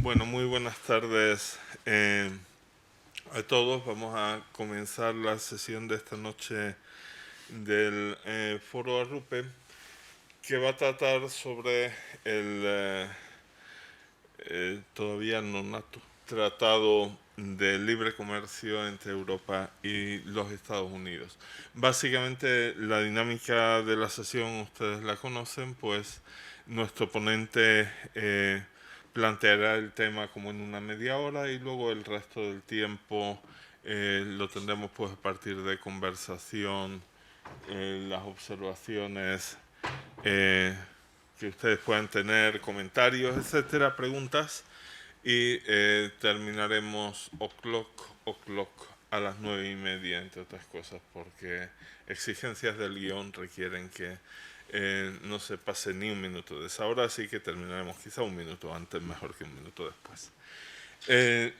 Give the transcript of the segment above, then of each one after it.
Bueno, muy buenas tardes a todos. Vamos a comenzar la sesión de esta noche del Foro Arrupe, que va a tratar sobre el todavía no nato Tratado de Libre Comercio entre Europa y los Estados Unidos. Básicamente la dinámica de la sesión ustedes la conocen, pues nuestro ponente planteará el tema como en una media hora y luego el resto del tiempo lo tendremos pues a partir de conversación, las observaciones que ustedes puedan tener, comentarios, etcétera, preguntas, y terminaremos o'clock a las 9:30, entre otras cosas, porque exigencias del guión requieren que no se pase ni un minuto de esa hora, así que terminaremos quizá un minuto antes, mejor que un minuto después.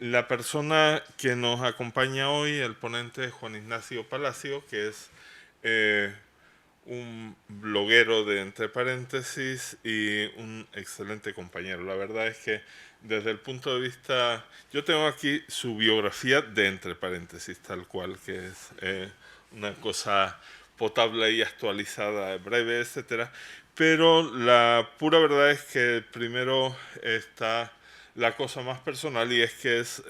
La persona que nos acompaña hoy, el ponente, es Juan Ignacio Palacio, que es un bloguero de entre paréntesis y un excelente compañero. La verdad es que desde el punto de vista, yo tengo aquí su biografía de entre paréntesis, tal cual, que es una cosa potable y actualizada, breve, etcétera. Pero la pura verdad es que primero está la cosa más personal, y es que es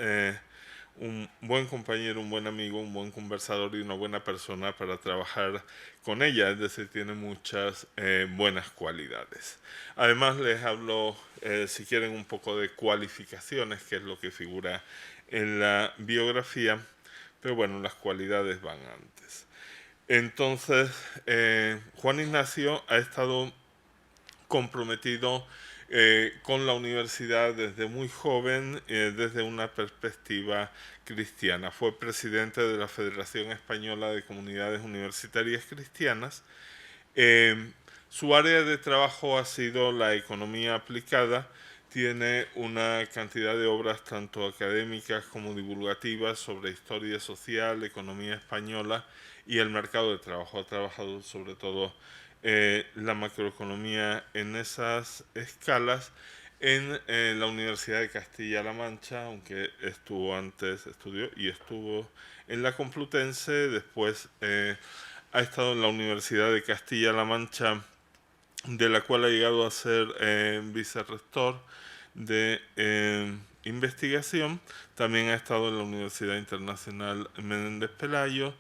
un buen compañero, un buen amigo, un buen conversador y una buena persona para trabajar con ella, es decir, tiene muchas buenas cualidades. Además les hablo, si quieren, un poco de cualificaciones, que es lo que figura en la biografía, pero bueno, las cualidades van antes. Entonces, Juan Ignacio ha estado comprometido con la universidad desde muy joven, desde una perspectiva cristiana. Fue presidente de la Federación Española de Comunidades Universitarias Cristianas. Su área de trabajo ha sido la economía aplicada. Tiene una cantidad de obras tanto académicas como divulgativas sobre historia social, economía española y el mercado de trabajo. Ha trabajado sobre todo la macroeconomía en esas escalas en la Universidad de Castilla-La Mancha, aunque estudió en la Complutense. Después ha estado en la Universidad de Castilla-La Mancha, de la cual ha llegado a ser vicerrector de investigación. También ha estado en la Universidad Internacional Menéndez Pelayo.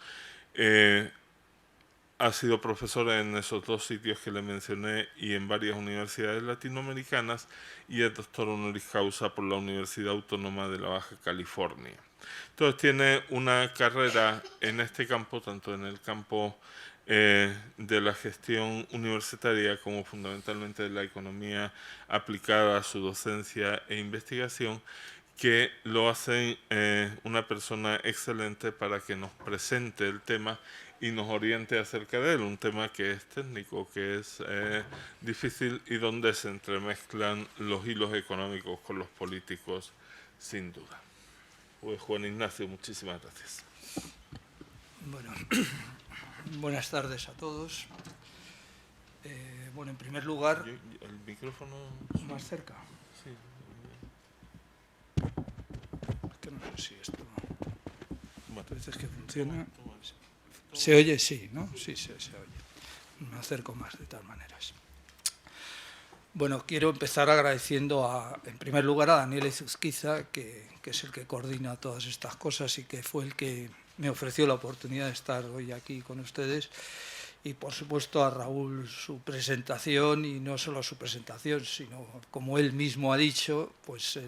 Ha sido profesor en esos dos sitios que le mencioné y en varias universidades latinoamericanas, y es doctor honoris causa por la Universidad Autónoma de la Baja California. Entonces tiene una carrera en este campo, tanto en el campo de la gestión universitaria como fundamentalmente de la economía aplicada a su docencia e investigación, que lo hace una persona excelente para que nos presente el tema y nos oriente acerca de él, un tema que es técnico, que es difícil y donde se entremezclan los hilos económicos con los políticos, sin duda. Pues Juan Ignacio, muchísimas gracias. Bueno, buenas tardes a todos. Bueno, en primer lugar... El micrófono... ¿Más cerca? Sí. Es que no sé si esto... Bueno, ¿Dices que funciona? toma. ¿Se oye? Sí, ¿no? Sí, se oye. Me acerco más de tal maneras. Bueno, quiero empezar agradeciendo, en primer lugar, a Daniel Izuzquiza, que es el que coordina todas estas cosas y que fue el que me ofreció la oportunidad de estar hoy aquí con ustedes. Y, por supuesto, a Raúl su presentación, y no solo su presentación, sino, como él mismo ha dicho, pues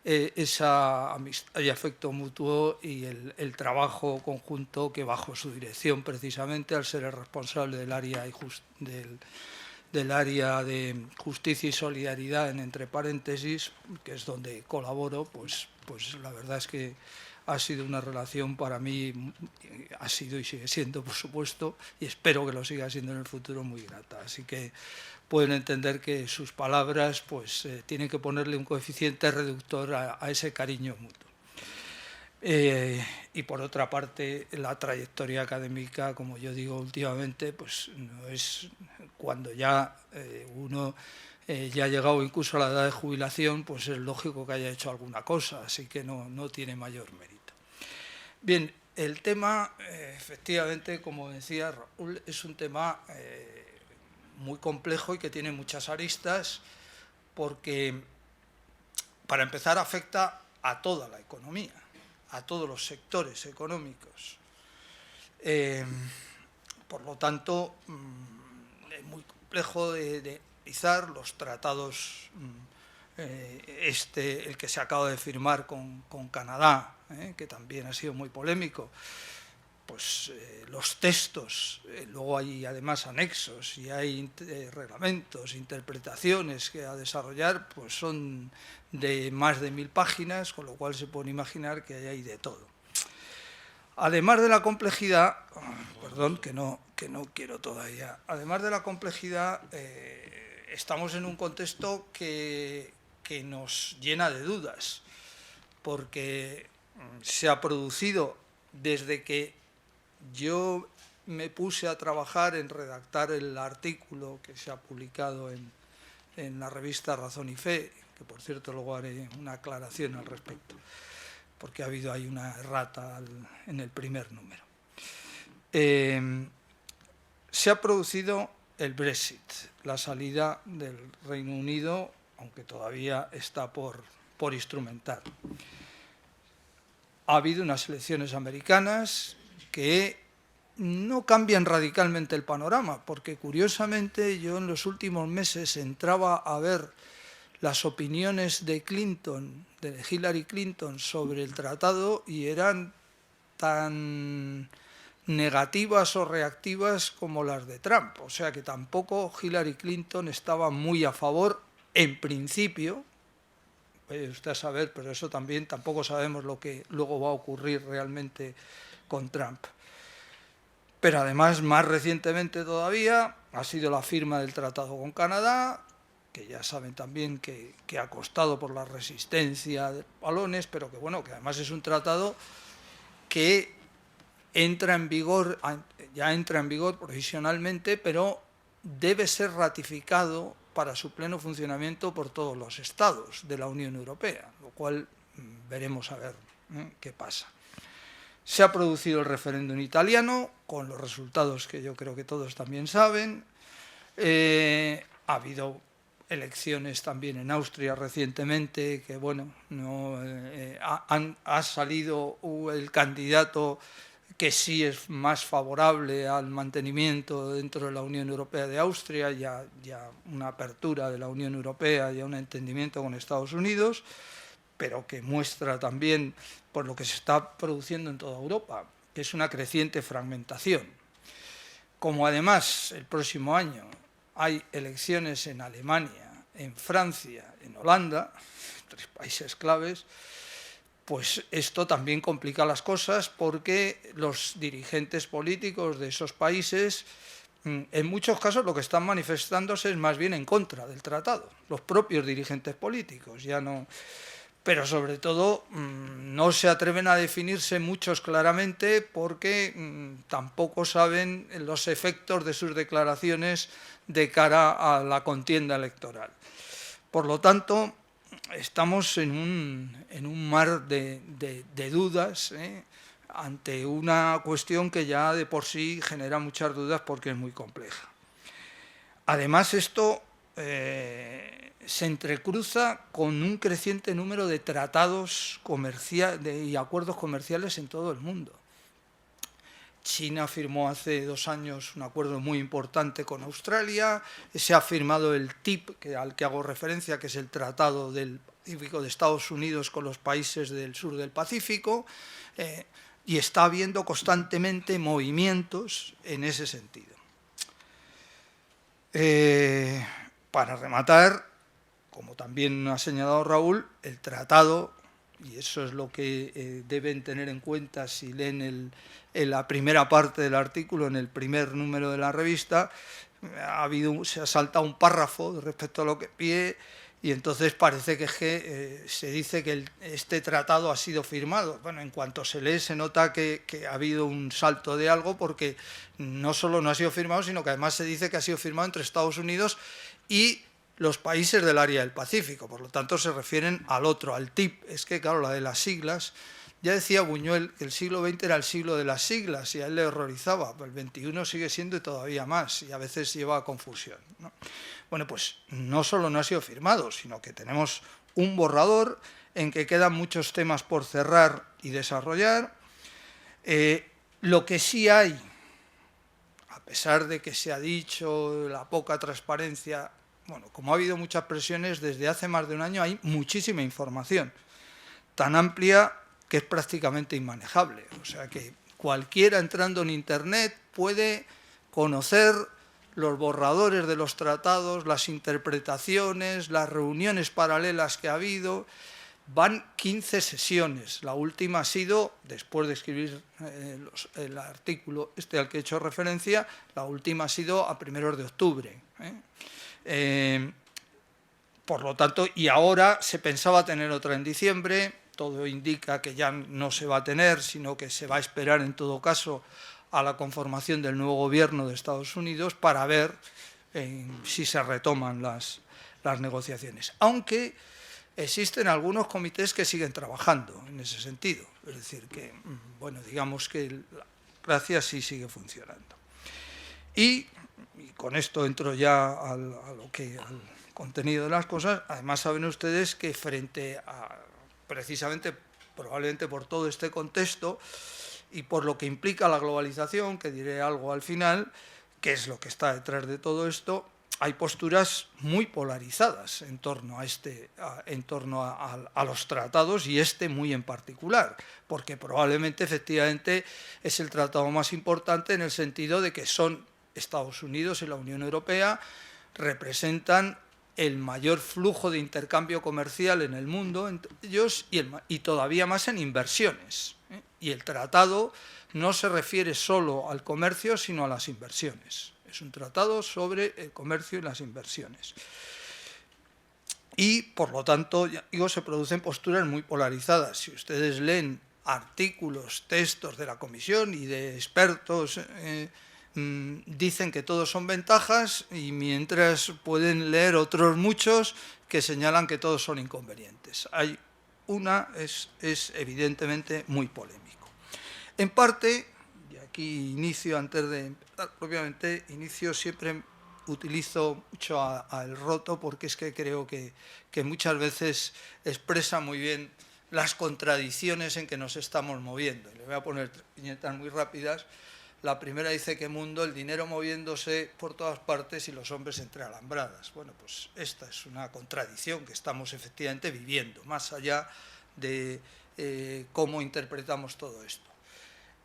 esa amistad y afecto mutuo y el trabajo conjunto que bajo su dirección, precisamente, al ser el responsable del área de justicia y solidaridad, entre paréntesis, que es donde colaboro, pues la verdad es que ha sido una relación para mí, ha sido y sigue siendo, por supuesto, y espero que lo siga siendo en el futuro, muy grata. Así que pueden entender que sus palabras pues tienen que ponerle un coeficiente reductor a ese cariño mutuo. Y por otra parte, la trayectoria académica, como yo digo últimamente, pues no es cuando ya uno ya ha llegado incluso a la edad de jubilación, pues es lógico que haya hecho alguna cosa, así que no tiene mayor mérito. Bien, el tema, efectivamente, como decía Raúl, es un tema muy complejo y que tiene muchas aristas, porque, para empezar, afecta a toda la economía, a todos los sectores económicos. Por lo tanto, es muy complejo de analizar los tratados, el que se acaba de firmar con Canadá, que también ha sido muy polémico, pues los textos, luego hay además anexos y hay reglamentos, interpretaciones que a desarrollar, pues son de más de 1000 páginas, con lo cual se puede imaginar que hay de todo. Además de la complejidad, perdón, que no quiero todavía, además de la complejidad, estamos en un contexto que nos llena de dudas, porque se ha producido desde que yo me puse a trabajar en redactar el artículo que se ha publicado en la revista Razón y Fe, que por cierto luego haré una aclaración al respecto, porque ha habido ahí una errata en el primer número. Se ha producido el Brexit, la salida del Reino Unido, aunque todavía está por instrumentar. Ha habido unas elecciones americanas que no cambian radicalmente el panorama, porque curiosamente yo en los últimos meses entraba a ver las opiniones de Hillary Clinton sobre el tratado y eran tan negativas o reactivas como las de Trump. O sea que tampoco Hillary Clinton estaba muy a favor, en principio. Puede usted saber, pero eso también tampoco sabemos lo que luego va a ocurrir realmente con Trump. Pero además, más recientemente todavía, ha sido la firma del tratado con Canadá, que ya saben también que ha costado por la resistencia de balones, pero que bueno, que además es un tratado que entra en vigor, ya entra en vigor provisionalmente, pero debe ser ratificado para su pleno funcionamiento por todos los estados de la Unión Europea, lo cual veremos a ver qué pasa. Se ha producido el referéndum italiano, con los resultados que yo creo que todos también saben. Ha habido elecciones también en Austria recientemente, que bueno, ha salido el candidato que sí es más favorable al mantenimiento dentro de la Unión Europea de Austria, ya una apertura de la Unión Europea, ya un entendimiento con Estados Unidos, pero que muestra también por lo que se está produciendo en toda Europa, que es una creciente fragmentación. Como además el próximo año hay elecciones en Alemania, en Francia, en Holanda, 3 países claves, pues esto también complica las cosas, porque los dirigentes políticos de esos países, en muchos casos lo que están manifestándose es más bien en contra del tratado, los propios dirigentes políticos, ya no. Pero sobre todo no se atreven a definirse muchos claramente, porque tampoco saben los efectos de sus declaraciones de cara a la contienda electoral. Por lo tanto, estamos en un mar de dudas, ante una cuestión que ya de por sí genera muchas dudas porque es muy compleja. Además, esto se entrecruza con un creciente número de tratados y acuerdos comerciales en todo el mundo. China firmó hace 2 años un acuerdo muy importante con Australia, se ha firmado el TIP, al que hago referencia, que es el Tratado del Pacífico de Estados Unidos con los países del sur del Pacífico, y está habiendo constantemente movimientos en ese sentido. Para rematar, como también ha señalado Raúl, el tratado, y eso es lo que deben tener en cuenta si leen en la primera parte del artículo, en el primer número de la revista, se ha saltado un párrafo respecto a lo que pide, y entonces parece que se dice que este tratado ha sido firmado. Bueno, en cuanto se lee se nota que ha habido un salto de algo, porque no solo no ha sido firmado, sino que además se dice que ha sido firmado entre Estados Unidos y los países del área del Pacífico, por lo tanto se refieren al otro, al TIP. Es que, claro, la de las siglas, ya decía Buñuel que el siglo XX era el siglo de las siglas y a él le horrorizaba, el XXI sigue siendo todavía más y a veces lleva a confusión, ¿no? Bueno, pues no solo no ha sido firmado, sino que tenemos un borrador en que quedan muchos temas por cerrar y desarrollar. Lo que sí hay, a pesar de que se ha dicho la poca transparencia, bueno, como ha habido muchas presiones, desde hace más de un año hay muchísima información, tan amplia que es prácticamente inmanejable. O sea que cualquiera entrando en Internet puede conocer los borradores de los tratados, las interpretaciones, las reuniones paralelas que ha habido. Van 15 sesiones. La última ha sido, después de escribir el artículo al que he hecho referencia, la última ha sido a primeros de octubre. Por lo tanto, y ahora se pensaba tener otra en diciembre, todo indica que ya no se va a tener, sino que se va a esperar en todo caso a la conformación del nuevo gobierno de Estados Unidos para ver si se retoman las negociaciones. Aunque existen algunos comités que siguen trabajando en ese sentido. Es decir, que, bueno, digamos que la democracia sí sigue funcionando. Y con esto entro ya al contenido de las cosas. Además, saben ustedes que frente a, precisamente, probablemente por todo este contexto y por lo que implica la globalización, que diré algo al final, que es lo que está detrás de todo esto, hay posturas muy polarizadas en torno a los tratados y muy en particular, porque probablemente efectivamente es el tratado más importante en el sentido de que son Estados Unidos y la Unión Europea, representan el mayor flujo de intercambio comercial en el mundo entre ellos y todavía más en inversiones. Y el tratado no se refiere solo al comercio, sino a las inversiones. Es un tratado sobre el comercio y las inversiones. Y, por lo tanto, ya digo, se producen posturas muy polarizadas. Si ustedes leen artículos, textos de la Comisión y de expertos, dicen que todos son ventajas y mientras pueden leer otros muchos que señalan que todos son inconvenientes. Hay una es evidentemente muy polémico. En parte, y aquí inicio, antes de empezar propiamente, siempre utilizo mucho a El Roto porque es que creo que muchas veces expresa muy bien las contradicciones en que nos estamos moviendo. Le voy a poner viñetas muy rápidas. La primera dice que mundo, el dinero moviéndose por todas partes y los hombres entre alambradas. Bueno, pues esta es una contradicción que estamos efectivamente viviendo, más allá de cómo interpretamos todo esto.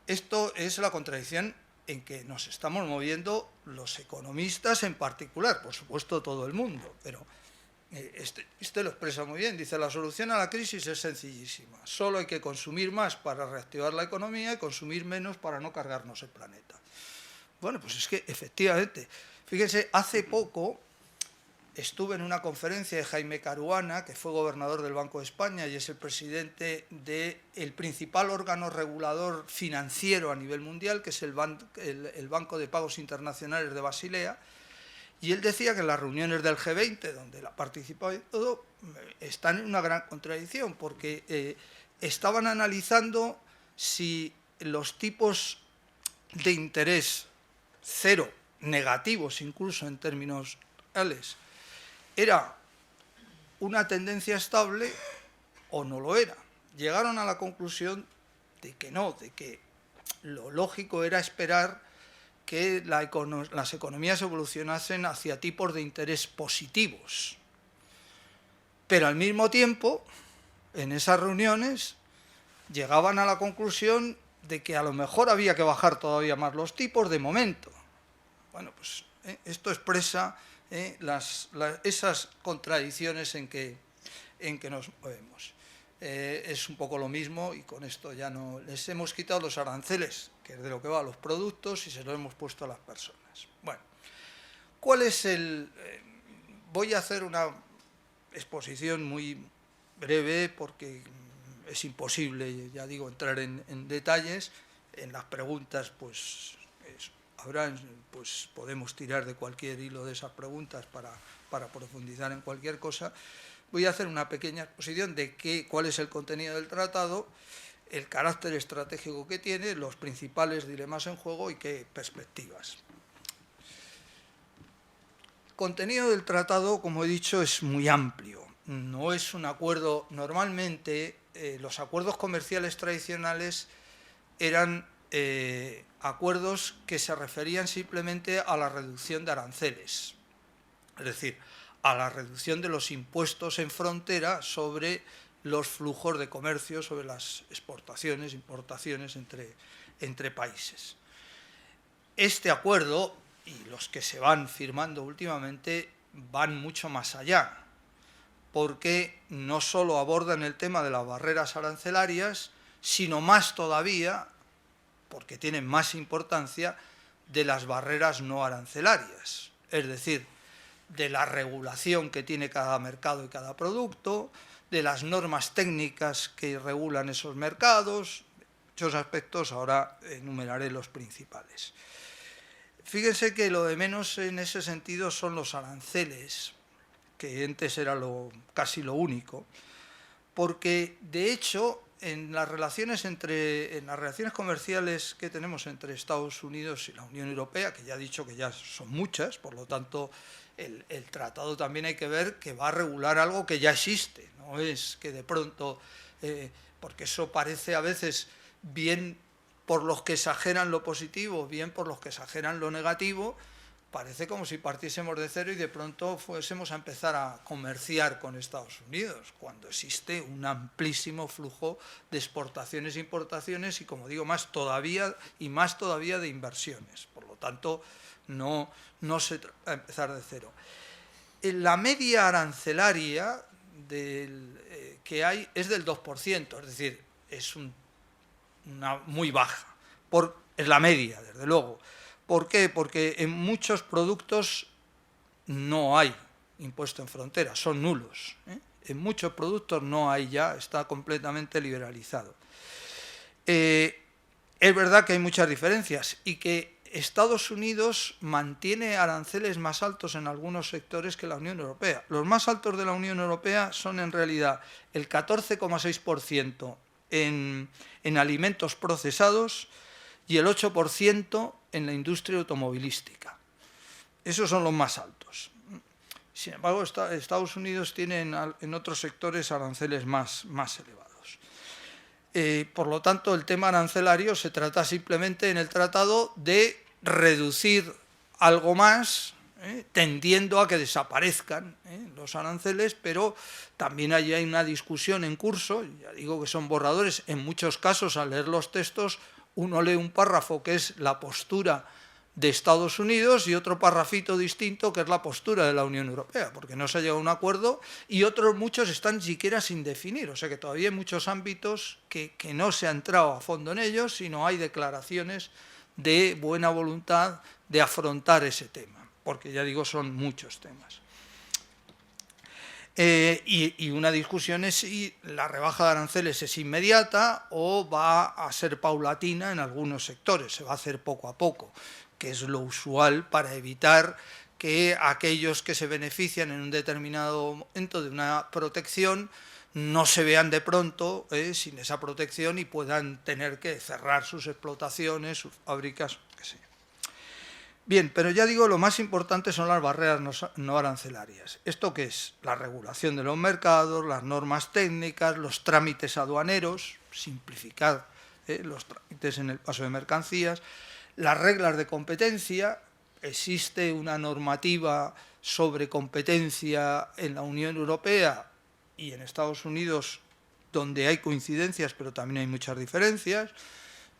Esto es la contradicción en que nos estamos moviendo los economistas en particular, por supuesto todo el mundo, pero este lo expresa muy bien. Dice, la solución a la crisis es sencillísima. Solo hay que consumir más para reactivar la economía y consumir menos para no cargarnos el planeta. Bueno, pues es que efectivamente, fíjense, hace poco estuve en una conferencia de Jaime Caruana, que fue gobernador del Banco de España y es el presidente del principal órgano regulador financiero a nivel mundial, que es el Banco de Pagos Internacionales de Basilea. Y él decía que las reuniones del G20, donde él ha participado y todo, están en una gran contradicción, porque estaban analizando si los tipos de interés cero, negativos incluso en términos reales, era una tendencia estable o no lo era. Llegaron a la conclusión de que no, de que lo lógico era esperar que las economías evolucionasen hacia tipos de interés positivos. Pero al mismo tiempo, en esas reuniones, llegaban a la conclusión de que a lo mejor había que bajar todavía más los tipos de momento. Bueno, pues esto expresa esas contradicciones en que nos movemos. Es un poco lo mismo y con esto ya no les hemos quitado los aranceles, que es de lo que va a los productos, y se los hemos puesto a las personas. Bueno, ¿cuál es voy a hacer una exposición muy breve porque es imposible, ya digo, entrar en detalles. En las preguntas, pues pues podemos tirar de cualquier hilo de esas preguntas para profundizar en cualquier cosa. Voy a hacer una pequeña exposición de cuál es el contenido del tratado, el carácter estratégico que tiene, los principales dilemas en juego y qué perspectivas. El contenido del tratado, como he dicho, es muy amplio. No es un acuerdo. Normalmente los acuerdos comerciales tradicionales eran acuerdos que se referían simplemente a la reducción de aranceles, es decir, a la reducción de los impuestos en frontera sobre los flujos de comercio, sobre las exportaciones, importaciones entre países. Este acuerdo, y los que se van firmando últimamente, van mucho más allá, porque no solo abordan el tema de las barreras arancelarias, sino más todavía, porque tienen más importancia, de las barreras no arancelarias, es decir, de la regulación que tiene cada mercado y cada producto, de las normas técnicas que regulan esos mercados, muchos aspectos, ahora enumeraré los principales. Fíjense que lo de menos en ese sentido son los aranceles, que antes era casi lo único, porque de hecho en las relaciones comerciales que tenemos entre Estados Unidos y la Unión Europea, que ya he dicho que ya son muchas, por lo tanto el tratado también hay que ver que va a regular algo que ya existe, no es que de pronto, porque eso parece a veces bien por los que exageran lo positivo, bien por los que exageran lo negativo, parece como si partiésemos de cero y de pronto fuésemos a empezar a comerciar con Estados Unidos, cuando existe un amplísimo flujo de exportaciones e importaciones y, como digo, más todavía de inversiones. Por lo tanto, no se trata de empezar de cero. La media arancelaria que hay es del 2%, es decir, es una muy baja. Es la media, desde luego. ¿Por qué? Porque en muchos productos no hay impuesto en frontera, son nulos. En muchos productos no hay ya, está completamente liberalizado. Es verdad que hay muchas diferencias y que Estados Unidos mantiene aranceles más altos en algunos sectores que la Unión Europea. Los más altos de la Unión Europea son en realidad el 14,6% en alimentos procesados y el 8% en la industria automovilística. Esos son los más altos. Sin embargo, Estados Unidos tiene en otros sectores aranceles más elevados. Por lo tanto, el tema arancelario se trata simplemente en el tratado de reducir algo más, tendiendo a que desaparezcan los aranceles, pero también hay una discusión en curso, ya digo que son borradores, en muchos casos al leer los textos uno lee un párrafo que es la postura de Estados Unidos y otro párrafito distinto que es la postura de la Unión Europea, porque no se ha llegado a un acuerdo y otros muchos están siquiera sin definir, o sea que todavía hay muchos ámbitos que no se ha entrado a fondo en ellos, sino hay declaraciones de buena voluntad de afrontar ese tema, porque ya digo, son muchos temas. Y una discusión es si la rebaja de aranceles es inmediata o va a ser paulatina en algunos sectores, se va a hacer poco a poco, que es lo usual para evitar que aquellos que se benefician en un determinado momento de una protección no se vean de pronto sin esa protección y puedan tener que cerrar sus explotaciones, sus fábricas, qué sé. Bien, pero ya digo, lo más importante son las barreras no arancelarias. ¿Esto qué es? La regulación de los mercados, las normas técnicas, los trámites aduaneros, simplificar los trámites en el paso de mercancías, las reglas de competencia. Existe una normativa sobre competencia en la Unión Europea y en Estados Unidos donde hay coincidencias, pero también hay muchas diferencias.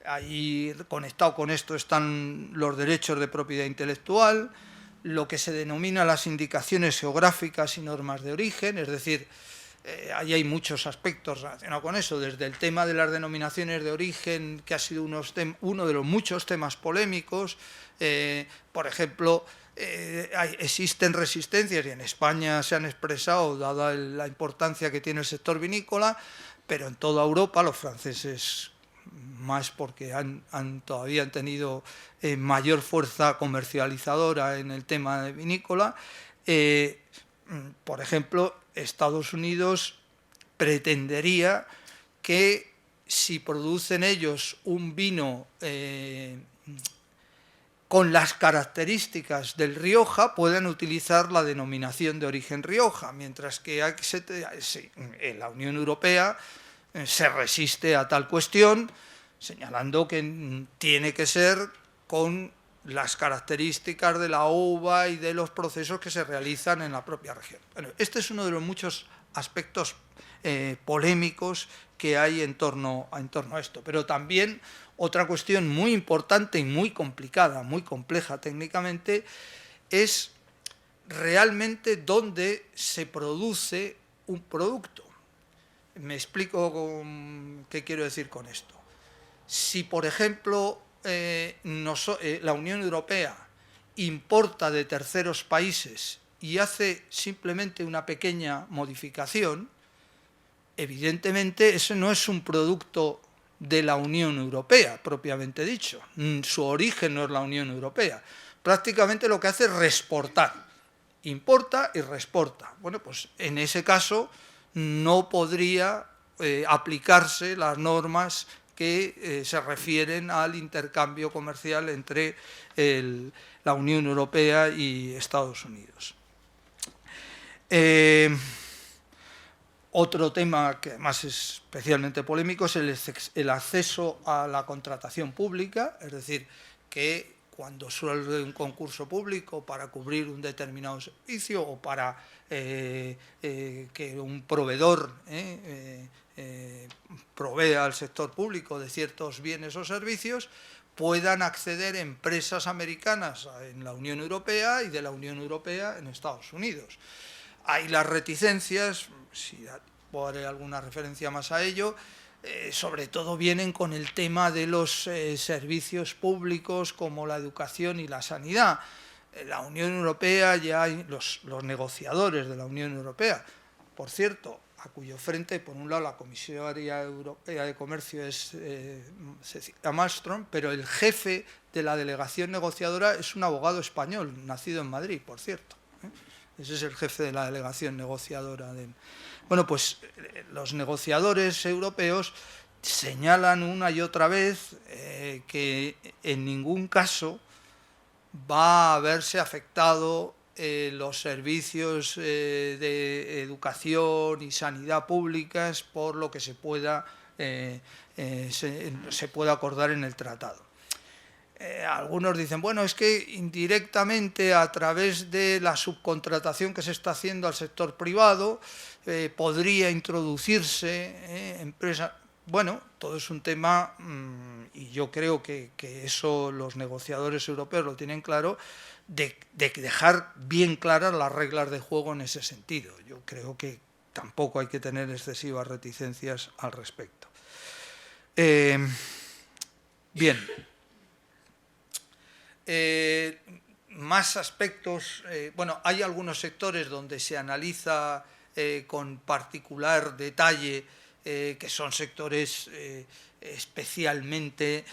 Ahí conectado con esto están los derechos de propiedad intelectual, lo que se denomina las indicaciones geográficas y normas de origen, es decir, ahí hay muchos aspectos relacionados con eso, desde el tema de las denominaciones de origen, que ha sido uno de los muchos temas polémicos. Por ejemplo, existen resistencias, y en España se han expresado, dada la importancia que tiene el sector vinícola, pero en toda Europa los franceses más porque todavía han tenido mayor fuerza comercializadora en el tema de vinícola. Por ejemplo, Estados Unidos pretendería que si producen ellos un vino con las características del Rioja, pueden utilizar la denominación de origen Rioja, mientras que en la Unión Europea se resiste a tal cuestión, señalando que tiene que ser con las características de la uva y de los procesos que se realizan en la propia región. Bueno, este es uno de los muchos aspectos polémicos que hay en torno a esto, pero también otra cuestión muy importante y muy complicada, muy compleja técnicamente, es realmente dónde se produce un producto. Me explico qué quiero decir con esto. Si, por ejemplo, la Unión Europea importa de terceros países y hace simplemente una pequeña modificación, evidentemente ese no es un producto de la Unión Europea, propiamente dicho. Su origen no es la Unión Europea. Prácticamente lo que hace es reexportar. Importa y reexporta. Bueno, pues en ese caso no podría aplicarse las normas que se refieren al intercambio comercial entre la Unión Europea y Estados Unidos. Otro tema que además es especialmente polémico es el acceso a la contratación pública, es decir, que cuando suele un concurso público para cubrir un determinado servicio o para que un proveedor provea al sector público de ciertos bienes o servicios, puedan acceder empresas americanas en la Unión Europea y de la Unión Europea en Estados Unidos. Hay las reticencias, si haré alguna referencia más a ello, sobre todo vienen con el tema de los servicios públicos como la educación y la sanidad. La Unión Europea, ya hay los negociadores de la Unión Europea, por cierto, a cuyo frente, por un lado, la comisaria europea de comercio es Cecilia Malmström, pero el jefe de la delegación negociadora es un abogado español, nacido en Madrid, por cierto. Ese es el jefe de la delegación negociadora. Bueno, pues los negociadores europeos señalan una y otra vez que en ningún caso va a verse afectado los servicios de educación y sanidad públicas por lo que se pueda acordar en el tratado. Algunos dicen, bueno, es que indirectamente a través de la subcontratación que se está haciendo al sector privado podría introducirse empresas. Bueno, todo es un tema y yo creo que eso los negociadores europeos lo tienen claro, de dejar bien claras las reglas de juego en ese sentido. Yo creo que tampoco hay que tener excesivas reticencias al respecto. Bien. Más aspectos, bueno, hay algunos sectores donde se analiza con particular detalle, que son sectores especialmente...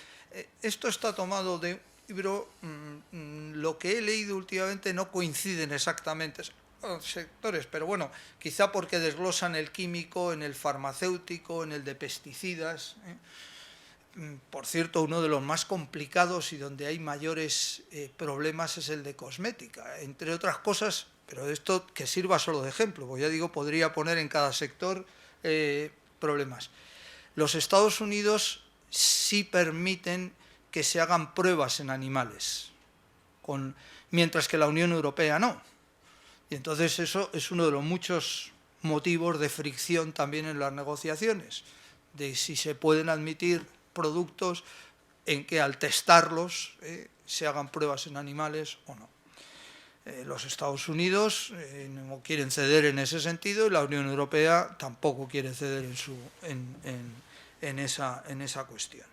esto está tomado de un libro, lo que he leído últimamente no coinciden exactamente los sectores, pero bueno, quizá porque desglosan el químico, en el farmacéutico, en el de pesticidas... Por cierto, uno de los más complicados y donde hay mayores problemas es el de cosmética, entre otras cosas, pero esto que sirva solo de ejemplo, porque ya digo, podría poner en cada sector problemas. Los Estados Unidos sí permiten que se hagan pruebas en animales, mientras que la Unión Europea no. Y entonces eso es uno de los muchos motivos de fricción también en las negociaciones, de si se pueden admitir productos en que al testarlos se hagan pruebas en animales o no. Los Estados Unidos no quieren ceder en ese sentido y la Unión Europea tampoco quiere ceder en esa cuestión.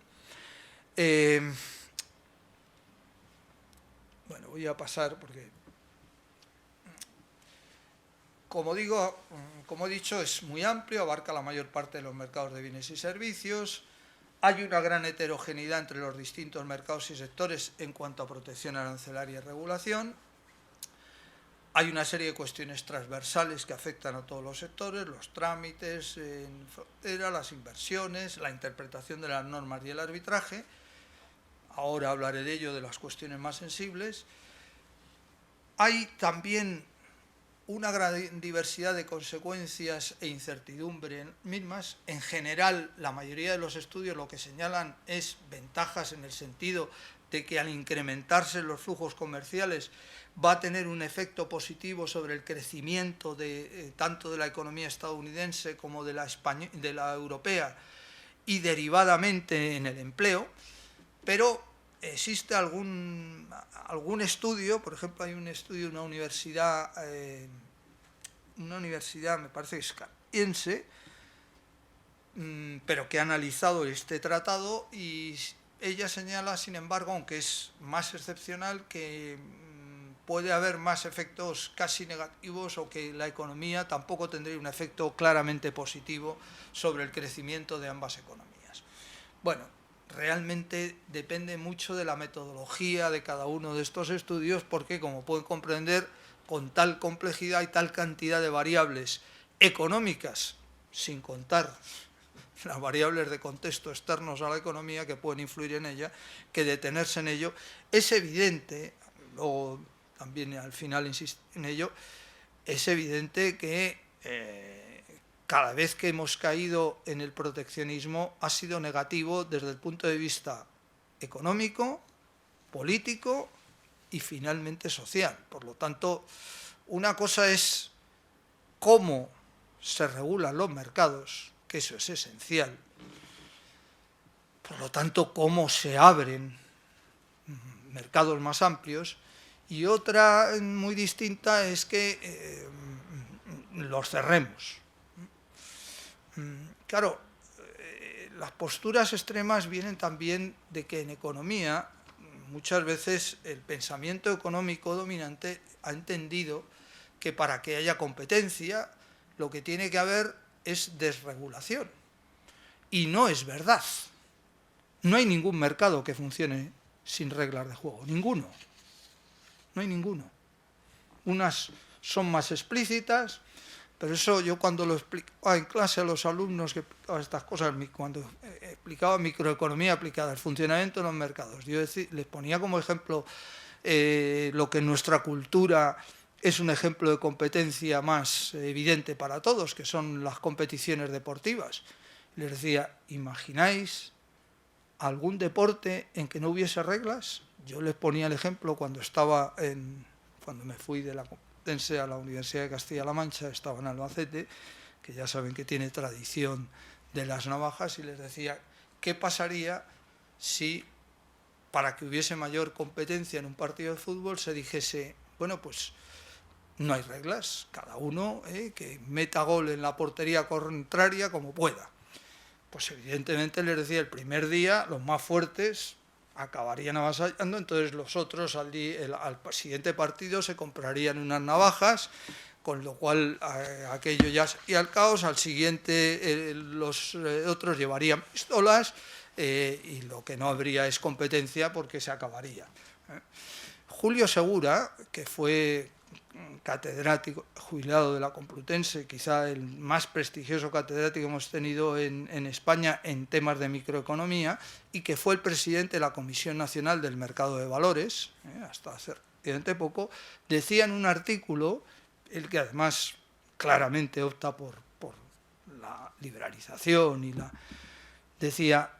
Bueno, voy a pasar porque, como he dicho, es muy amplio, abarca la mayor parte de los mercados de bienes y servicios. Hay una gran heterogeneidad entre los distintos mercados y sectores en cuanto a protección arancelaria y regulación. Hay una serie de cuestiones transversales que afectan a todos los sectores, los trámites en frontera, las inversiones, la interpretación de las normas y el arbitraje. Ahora hablaré de ello, de las cuestiones más sensibles. Hay también una gran diversidad de consecuencias e incertidumbre mismas. En general, la mayoría de los estudios lo que señalan es ventajas en el sentido de que al incrementarse los flujos comerciales va a tener un efecto positivo sobre el crecimiento tanto de la economía estadounidense como de la europea y derivadamente en el empleo, pero existe algún estudio, por ejemplo, hay un estudio de una universidad, me parece que es canadiense, pero que ha analizado este tratado y ella señala, sin embargo, aunque es más excepcional, que puede haber más efectos casi negativos o que la economía tampoco tendría un efecto claramente positivo sobre el crecimiento de ambas economías. Bueno, realmente depende mucho de la metodología de cada uno de estos estudios porque, como pueden comprender, con tal complejidad y tal cantidad de variables económicas, sin contar las variables de contexto externos a la economía que pueden influir en ella, que detenerse en ello, es evidente, luego también al final insisto en ello, es evidente que cada vez que hemos caído en el proteccionismo ha sido negativo desde el punto de vista económico, político y finalmente social. Por lo tanto, una cosa es cómo se regulan los mercados, que eso es esencial. Por lo tanto, cómo se abren mercados más amplios. Y otra muy distinta es que los cerremos. Claro, las posturas extremas vienen también de que en economía muchas veces el pensamiento económico dominante ha entendido que para que haya competencia lo que tiene que haber es desregulación. Y no es verdad. No hay ningún mercado que funcione sin reglas de juego, ninguno. No hay ninguno. Unas son más explícitas, pero eso yo cuando lo explicaba en clase a los alumnos que explicaban estas cosas, cuando explicaba microeconomía aplicada al funcionamiento de los mercados, yo les ponía como ejemplo lo que en nuestra cultura es un ejemplo de competencia más evidente para todos, que son las competiciones deportivas. Les decía, ¿imagináis algún deporte en que no hubiese reglas? Yo les ponía el ejemplo cuando me fui de la Complutense a la Universidad de Castilla-La Mancha, estaba en Albacete, que ya saben que tiene tradición de las navajas, y les decía, ¿qué pasaría si para que hubiese mayor competencia en un partido de fútbol se dijese, bueno, pues no hay reglas, cada uno que meta gol en la portería contraria como pueda? Pues evidentemente les decía, el primer día los más fuertes acabarían avasallando, entonces los otros al siguiente partido se comprarían unas navajas, con lo cual aquello ya sería el caos. Al siguiente los otros llevarían pistolas y lo que no habría es competencia porque se acabaría. Julio Segura, que fue catedrático jubilado de la Complutense, quizá el más prestigioso catedrático que hemos tenido en España en temas de microeconomía, y que fue el presidente de la Comisión Nacional del Mercado de Valores, hasta hace relativamente poco, decía en un artículo, el que además claramente opta por la liberalización decía,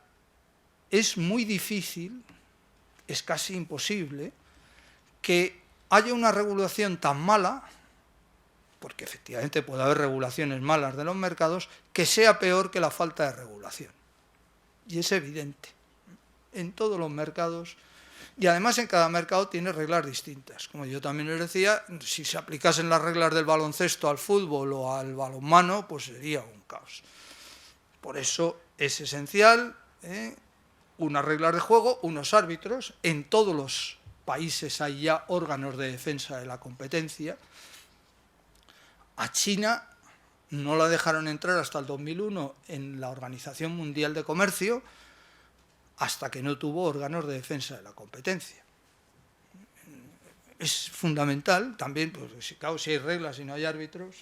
es muy difícil, es casi imposible, que haya una regulación tan mala, porque efectivamente puede haber regulaciones malas de los mercados, que sea peor que la falta de regulación. Y es evidente. En todos los mercados, y además en cada mercado tiene reglas distintas. Como yo también les decía, si se aplicasen las reglas del baloncesto al fútbol o al balonmano, pues sería un caos. Por eso es esencial unas reglas de juego, unos árbitros. En todos los países hay ya órganos de defensa de la competencia. A China no la dejaron entrar hasta el 2001 en la Organización Mundial de Comercio, hasta que no tuvo órganos de defensa de la competencia. Es fundamental también, pues, claro, si hay reglas y no hay árbitros,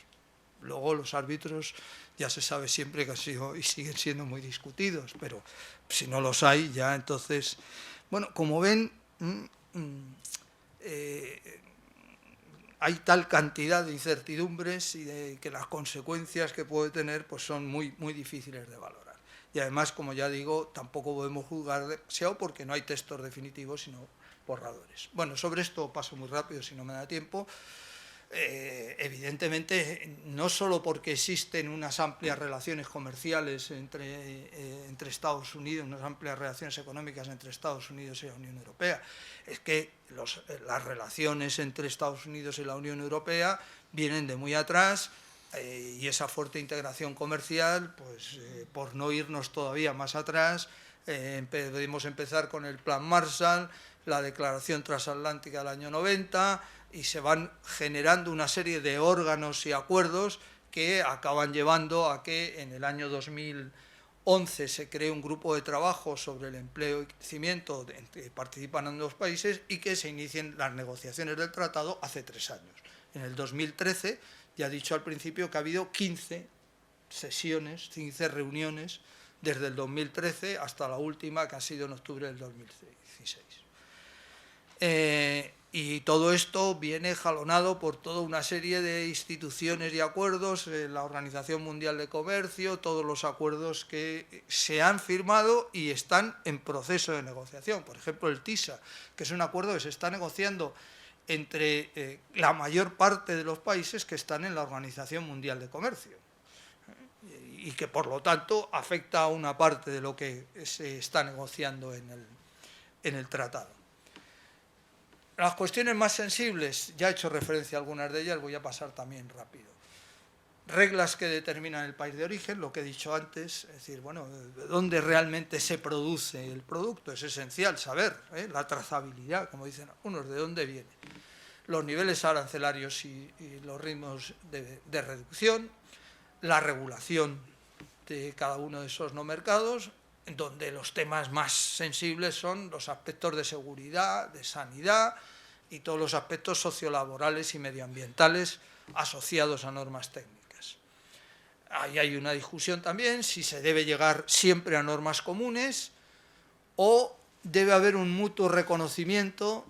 luego los árbitros ya se sabe siempre que han sido y siguen siendo muy discutidos, pero si no los hay, ya entonces... Bueno, como ven, hay tal cantidad de incertidumbres y de que las consecuencias que puede tener pues son muy, muy difíciles de valorar. Y además, como ya digo, tampoco podemos juzgar demasiado porque no hay textos definitivos, sino borradores. Bueno, sobre esto paso muy rápido si no me da tiempo. Evidentemente, no solo porque existen unas amplias relaciones comerciales entre Estados Unidos, unas amplias relaciones económicas entre Estados Unidos y la Unión Europea, es que las relaciones entre Estados Unidos y la Unión Europea vienen de muy atrás, y esa fuerte integración comercial, pues por no irnos todavía más atrás, podemos empezar con el Plan Marshall, la Declaración Transatlántica del año 90, y se van generando una serie de órganos y acuerdos que acaban llevando a que en el año 2011 se cree un grupo de trabajo sobre el empleo y crecimiento que participan en 2 países y que se inicien las negociaciones del tratado hace 3 años. En el 2013, ya he dicho al principio que ha habido 15 sesiones, 15 reuniones desde el 2013 hasta la última que ha sido en octubre del 2016. Y todo esto viene jalonado por toda una serie de instituciones y acuerdos, la Organización Mundial de Comercio, todos los acuerdos que se han firmado y están en proceso de negociación. Por ejemplo, el TISA, que es un acuerdo que se está negociando entre la mayor parte de los países que están en la Organización Mundial de Comercio, y que por lo tanto afecta a una parte de lo que se está negociando en el tratado. Las cuestiones más sensibles, ya he hecho referencia a algunas de ellas, voy a pasar también rápido. Reglas que determinan el país de origen, lo que he dicho antes, es decir, bueno, dónde realmente se produce el producto, es esencial saber, la trazabilidad, como dicen algunos, de dónde viene. Los niveles arancelarios y los ritmos de reducción, la regulación de cada uno de esos no mercados, donde los temas más sensibles son los aspectos de seguridad, de sanidad y todos los aspectos sociolaborales y medioambientales asociados a normas técnicas. Ahí hay una discusión también si se debe llegar siempre a normas comunes o debe haber un mutuo reconocimiento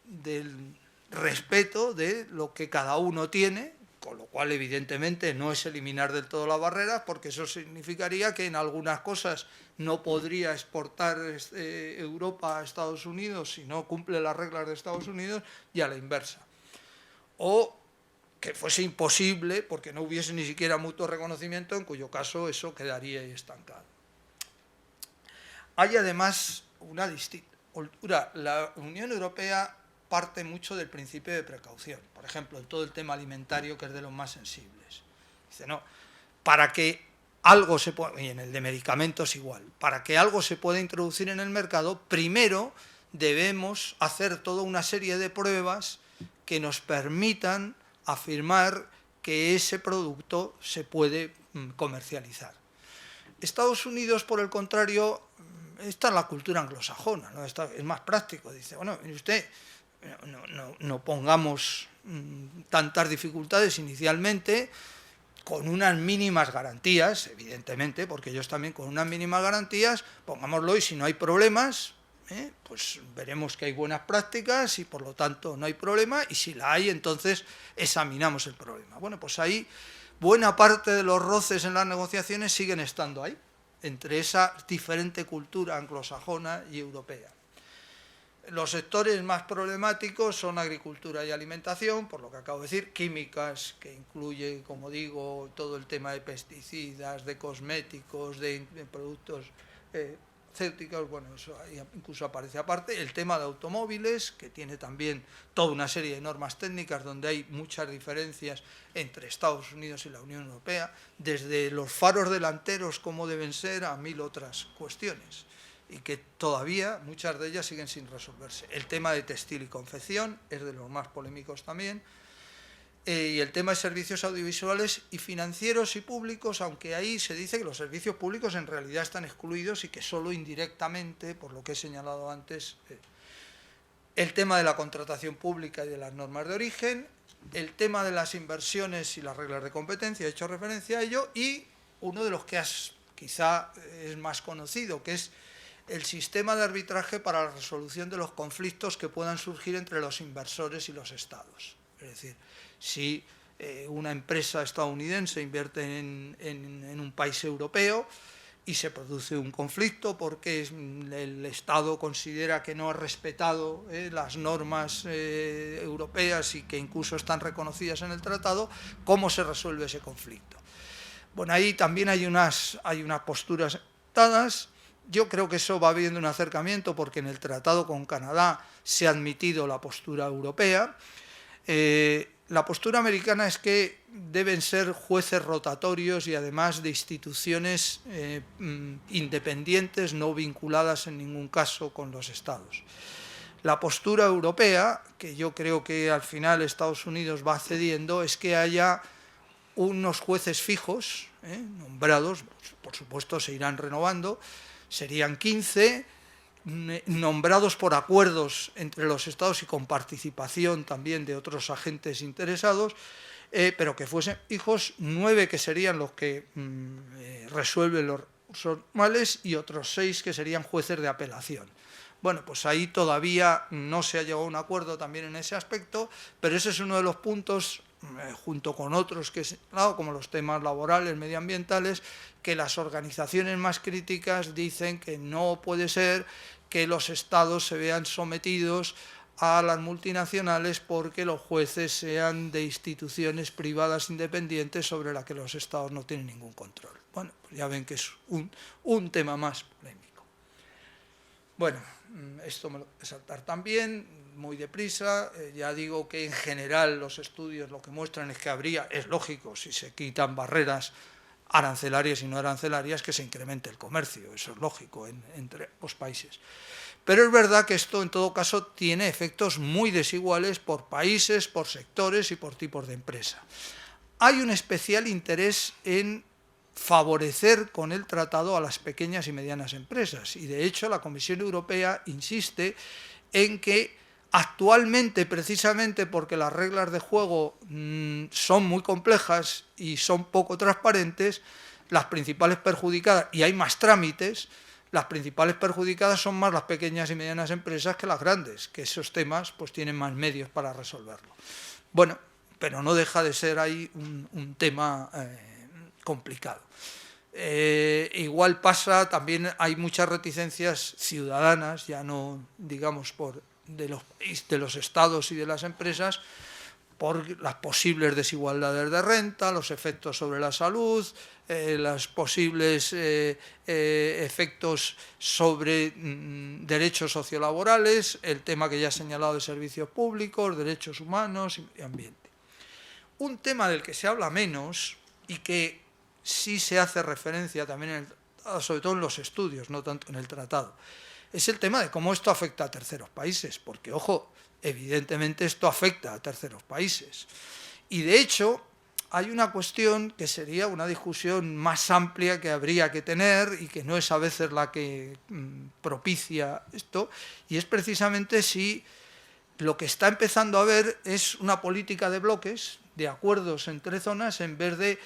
del respeto de lo que cada uno tiene, con lo cual evidentemente no es eliminar del todo las barreras, porque eso significaría que en algunas cosas no podría exportar Europa a Estados Unidos si no cumple las reglas de Estados Unidos, y a la inversa. O que fuese imposible porque no hubiese ni siquiera mutuo reconocimiento, en cuyo caso eso quedaría estancado. Hay además una distinta cultura. La Unión Europea parte mucho del principio de precaución, por ejemplo, en todo el tema alimentario, que es de los más sensibles. Dice, no, para que algo se pueda, y en el de medicamentos igual, para que algo se pueda introducir en el mercado, primero debemos hacer toda una serie de pruebas que nos permitan afirmar que ese producto se puede comercializar. Estados Unidos, por el contrario, esta es la cultura anglosajona, ¿no? Es más práctico, dice, bueno, mire usted, no pongamos tantas dificultades inicialmente, con unas mínimas garantías, evidentemente, porque ellos también con unas mínimas garantías, pongámoslo, y si no hay problemas, pues veremos que hay buenas prácticas y por lo tanto no hay problema, y si la hay, entonces examinamos el problema. Bueno, pues ahí buena parte de los roces en las negociaciones siguen estando ahí, entre esa diferente cultura anglosajona y europea. Los sectores más problemáticos son agricultura y alimentación, por lo que acabo de decir, químicas, que incluye, como digo, todo el tema de pesticidas, de cosméticos, de productos farmacéuticos, bueno, eso incluso aparece aparte. El tema de automóviles, que tiene también toda una serie de normas técnicas donde hay muchas diferencias entre Estados Unidos y la Unión Europea, desde los faros delanteros, cómo deben ser, a 1000 otras cuestiones, y que todavía muchas de ellas siguen sin resolverse. El tema de textil y confección es de los más polémicos también, y el tema de servicios audiovisuales y financieros y públicos, aunque ahí se dice que los servicios públicos en realidad están excluidos y que solo indirectamente, por lo que he señalado antes, el tema de la contratación pública y de las normas de origen, el tema de las inversiones y las reglas de competencia, he hecho referencia a ello, y uno de los que quizá es más conocido, que es el sistema de arbitraje para la resolución de los conflictos que puedan surgir entre los inversores y los estados. Es decir, si una empresa estadounidense invierte en un país europeo y se produce un conflicto porque el Estado considera que no ha respetado las normas europeas y que incluso están reconocidas en el tratado, ¿cómo se resuelve ese conflicto? Bueno, ahí también hay unas posturas dadas. Yo creo que eso va habiendo un acercamiento porque en el tratado con Canadá se ha admitido la postura europea. La postura americana es que deben ser jueces rotatorios y además de instituciones independientes, no vinculadas en ningún caso con los estados. La postura europea, que yo creo que al final Estados Unidos va cediendo, es que haya unos jueces fijos, nombrados, por supuesto se irán renovando, serían 15, nombrados por acuerdos entre los estados y con participación también de otros agentes interesados, pero que fuesen hijos, 9 que serían los que resuelven los normales y otros 6 que serían jueces de apelación. Bueno, pues ahí todavía no se ha llegado a un acuerdo también en ese aspecto, pero ese es uno de los puntos, junto con otros que he señalado, como los temas laborales, medioambientales, que las organizaciones más críticas dicen que no puede ser que los estados se vean sometidos a las multinacionales porque los jueces sean de instituciones privadas independientes sobre las que los estados no tienen ningún control. Bueno, pues ya ven que es un tema más polémico. Bueno, esto me lo voy a saltar también, muy deprisa. Ya digo que en general los estudios lo que muestran es que es lógico, si se quitan barreras arancelarias y no arancelarias, que se incremente el comercio, eso es lógico entre los países. Pero es verdad que esto en todo caso tiene efectos muy desiguales por países, por sectores y por tipos de empresa. Hay un especial interés en favorecer con el tratado a las pequeñas y medianas empresas y de hecho la Comisión Europea insiste en que actualmente, precisamente porque las reglas de juego son muy complejas y son poco transparentes, las principales perjudicadas, y hay más trámites, las principales perjudicadas son más las pequeñas y medianas empresas que las grandes, que esos temas pues tienen más medios para resolverlo. Bueno, pero no deja de ser ahí un tema complicado. Igual pasa, también hay muchas reticencias ciudadanas, ya no digamos de los estados y de las empresas, por las posibles desigualdades de renta, los efectos sobre la salud, los posibles efectos sobre derechos sociolaborales, el tema que ya he señalado de servicios públicos, derechos humanos y ambiente. Un tema del que se habla menos y que sí se hace referencia también, sobre todo en los estudios, no tanto en el tratado, es el tema de cómo esto afecta a terceros países, porque, ojo, evidentemente esto afecta a terceros países. Y de hecho, hay una cuestión que sería una discusión más amplia que habría que tener y que no es a veces la que propicia esto, y es precisamente si lo que está empezando a haber es una política de bloques, de acuerdos entre zonas, en vez de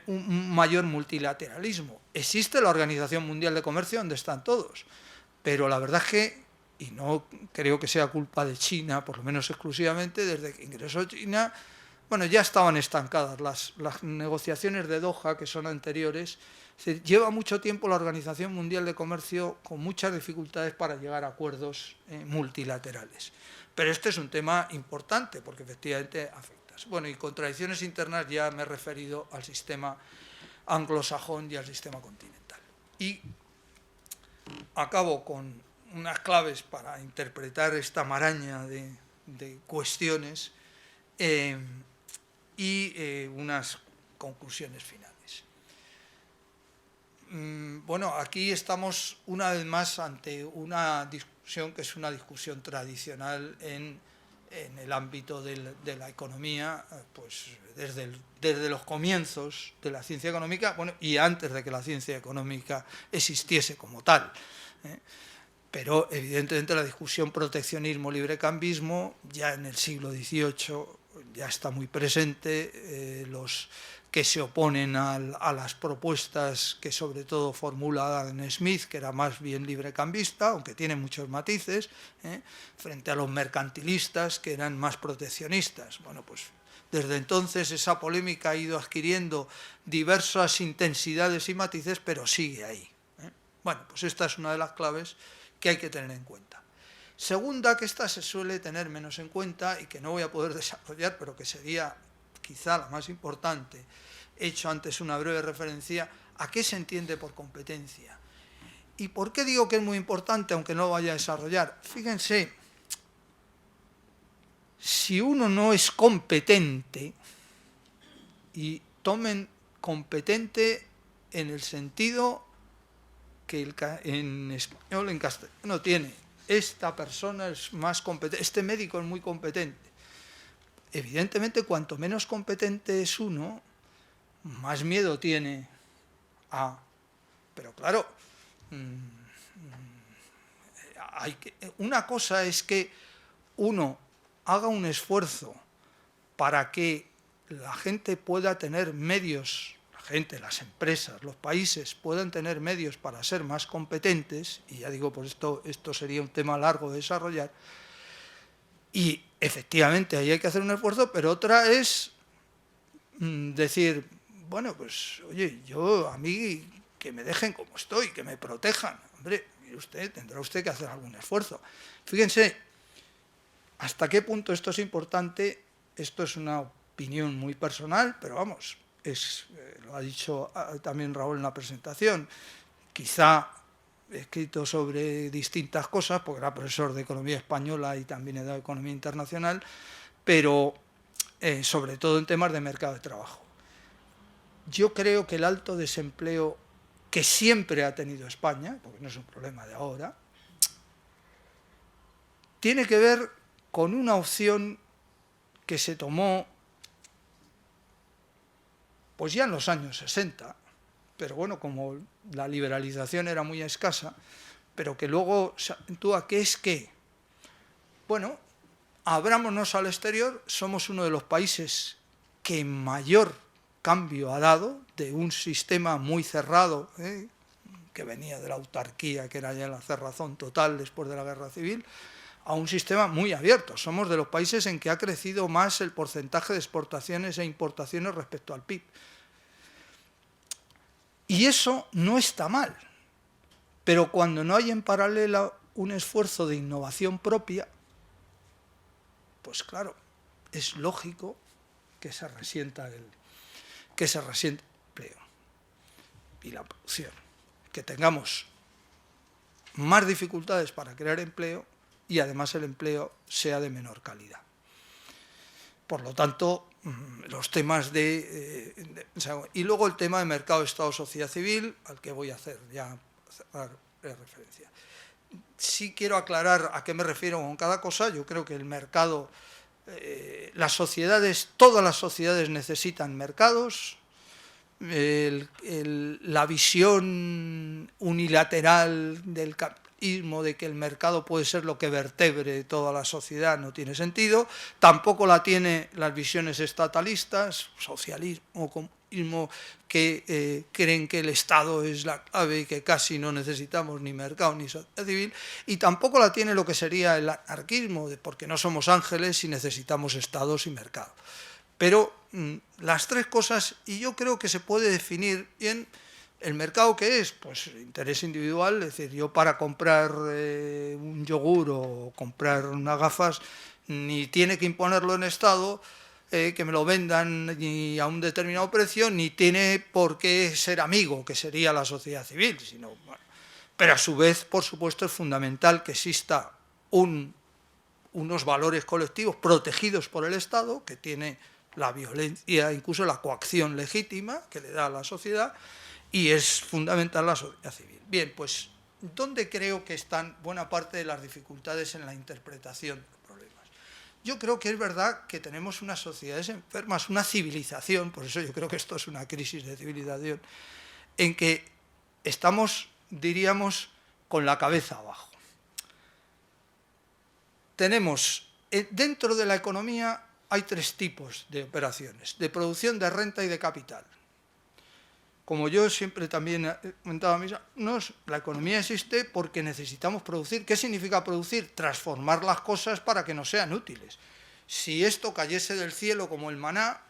un mayor multilateralismo. Existe la Organización Mundial de Comercio donde están todos, pero la verdad es que, y no creo que sea culpa de China, por lo menos exclusivamente, desde que ingresó China, bueno, ya estaban estancadas las negociaciones de Doha, que son anteriores. Lleva mucho tiempo la Organización Mundial de Comercio con muchas dificultades para llegar a acuerdos multilaterales. Pero este es un tema importante porque efectivamente afecta. Bueno, y contradicciones internas ya me he referido al sistema anglosajón y al sistema continental. Y acabo con unas claves para interpretar esta maraña de cuestiones y unas conclusiones finales. Bueno, aquí estamos una vez más ante una discusión que es una discusión tradicional en en el ámbito de la economía, pues desde los comienzos de la ciencia económica, bueno, y antes de que la ciencia económica existiese como tal. Pero evidentemente la discusión proteccionismo-librecambismo ya en el siglo XVIII ya está muy presente. Los que se oponen a las propuestas que sobre todo formula Adam Smith, que era más bien librecambista, aunque tiene muchos matices, frente a los mercantilistas, que eran más proteccionistas. Bueno, pues desde entonces esa polémica ha ido adquiriendo diversas intensidades y matices, pero sigue ahí. Bueno, pues esta es una de las claves que hay que tener en cuenta. Segunda, que esta se suele tener menos en cuenta y que no voy a poder desarrollar, pero que sería quizá la más importante. He hecho antes una breve referencia a qué se entiende por competencia. ¿Y por qué digo que es muy importante, aunque no lo vaya a desarrollar? Fíjense, si uno no es competente, y tomen competente en el sentido que en español, en castellano tiene, esta persona es más competente, este médico es muy competente. Evidentemente, cuanto menos competente es uno, más miedo tiene a... Pero claro, una cosa es que uno haga un esfuerzo para que la gente pueda tener medios, la gente, las empresas, los países puedan tener medios para ser más competentes, y ya digo, por esto sería un tema largo de desarrollar, y efectivamente ahí hay que hacer un esfuerzo, pero otra es decir, bueno, pues oye, a mí que me dejen como estoy, que me protejan. Hombre, mire usted, tendrá usted que hacer algún esfuerzo. Fíjense, hasta qué punto esto es importante. Esto es una opinión muy personal, pero vamos, lo ha dicho también Raúl en la presentación. Quizá he escrito sobre distintas cosas, porque era profesor de economía española y también he dado economía internacional, pero sobre todo en temas de mercado de trabajo. Yo creo que el alto desempleo que siempre ha tenido España, porque no es un problema de ahora, tiene que ver con una opción que se tomó pues ya en los años 60, pero bueno, como la liberalización era muy escasa, pero que luego se acentúa, que es que, bueno, abrámonos al exterior, somos uno de los países que mayor cambio ha dado de un sistema muy cerrado, que venía de la autarquía, que era ya la cerrazón total después de la guerra civil, a un sistema muy abierto. Somos de los países en que ha crecido más el porcentaje de exportaciones e importaciones respecto al PIB. Y eso no está mal, pero cuando no hay en paralelo un esfuerzo de innovación propia, pues claro, es lógico que se resienta el empleo y la producción, que tengamos más dificultades para crear empleo y además el empleo sea de menor calidad. Por lo tanto, los temas y luego el tema de mercado, Estado, sociedad civil, al que voy a hacer ya referencia. Sí quiero aclarar a qué me refiero con cada cosa. Yo creo que el mercado, las sociedades, todas las sociedades necesitan mercados. La visión unilateral del capitalismo de que el mercado puede ser lo que vertebre toda la sociedad no tiene sentido. Tampoco la tiene las visiones estatalistas, socialismo, comunismo, que creen que el Estado es la clave y que casi no necesitamos ni mercado ni sociedad civil. Y tampoco la tiene lo que sería el anarquismo, porque no somos ángeles y necesitamos estados y mercado. Pero las tres cosas, y yo creo que se puede definir bien el mercado, ¿qué es? Pues interés individual, es decir, yo para comprar un yogur o comprar unas gafas, ni tiene que imponerlo en Estado, que me lo vendan ni a un determinado precio, ni tiene por qué ser amigo, que sería la sociedad civil, sino, bueno. Pero a su vez, por supuesto, es fundamental que exista unos valores colectivos protegidos por el Estado, que tiene la violencia, incluso la coacción legítima que le da a la sociedad, y es fundamental la sociedad civil. Bien, pues, ¿dónde creo que están buena parte de las dificultades en la interpretación de los problemas? Yo creo que es verdad que tenemos unas sociedades enfermas, una civilización, por eso yo creo que esto es una crisis de civilización, en que estamos, diríamos, con la cabeza abajo. Tenemos, dentro de la economía hay tres tipos de operaciones, de producción, de renta y de capital. Como yo siempre también he comentado a mí, la economía existe porque necesitamos producir. ¿Qué significa producir? Transformar las cosas para que nos sean útiles. Si esto cayese del cielo como el maná,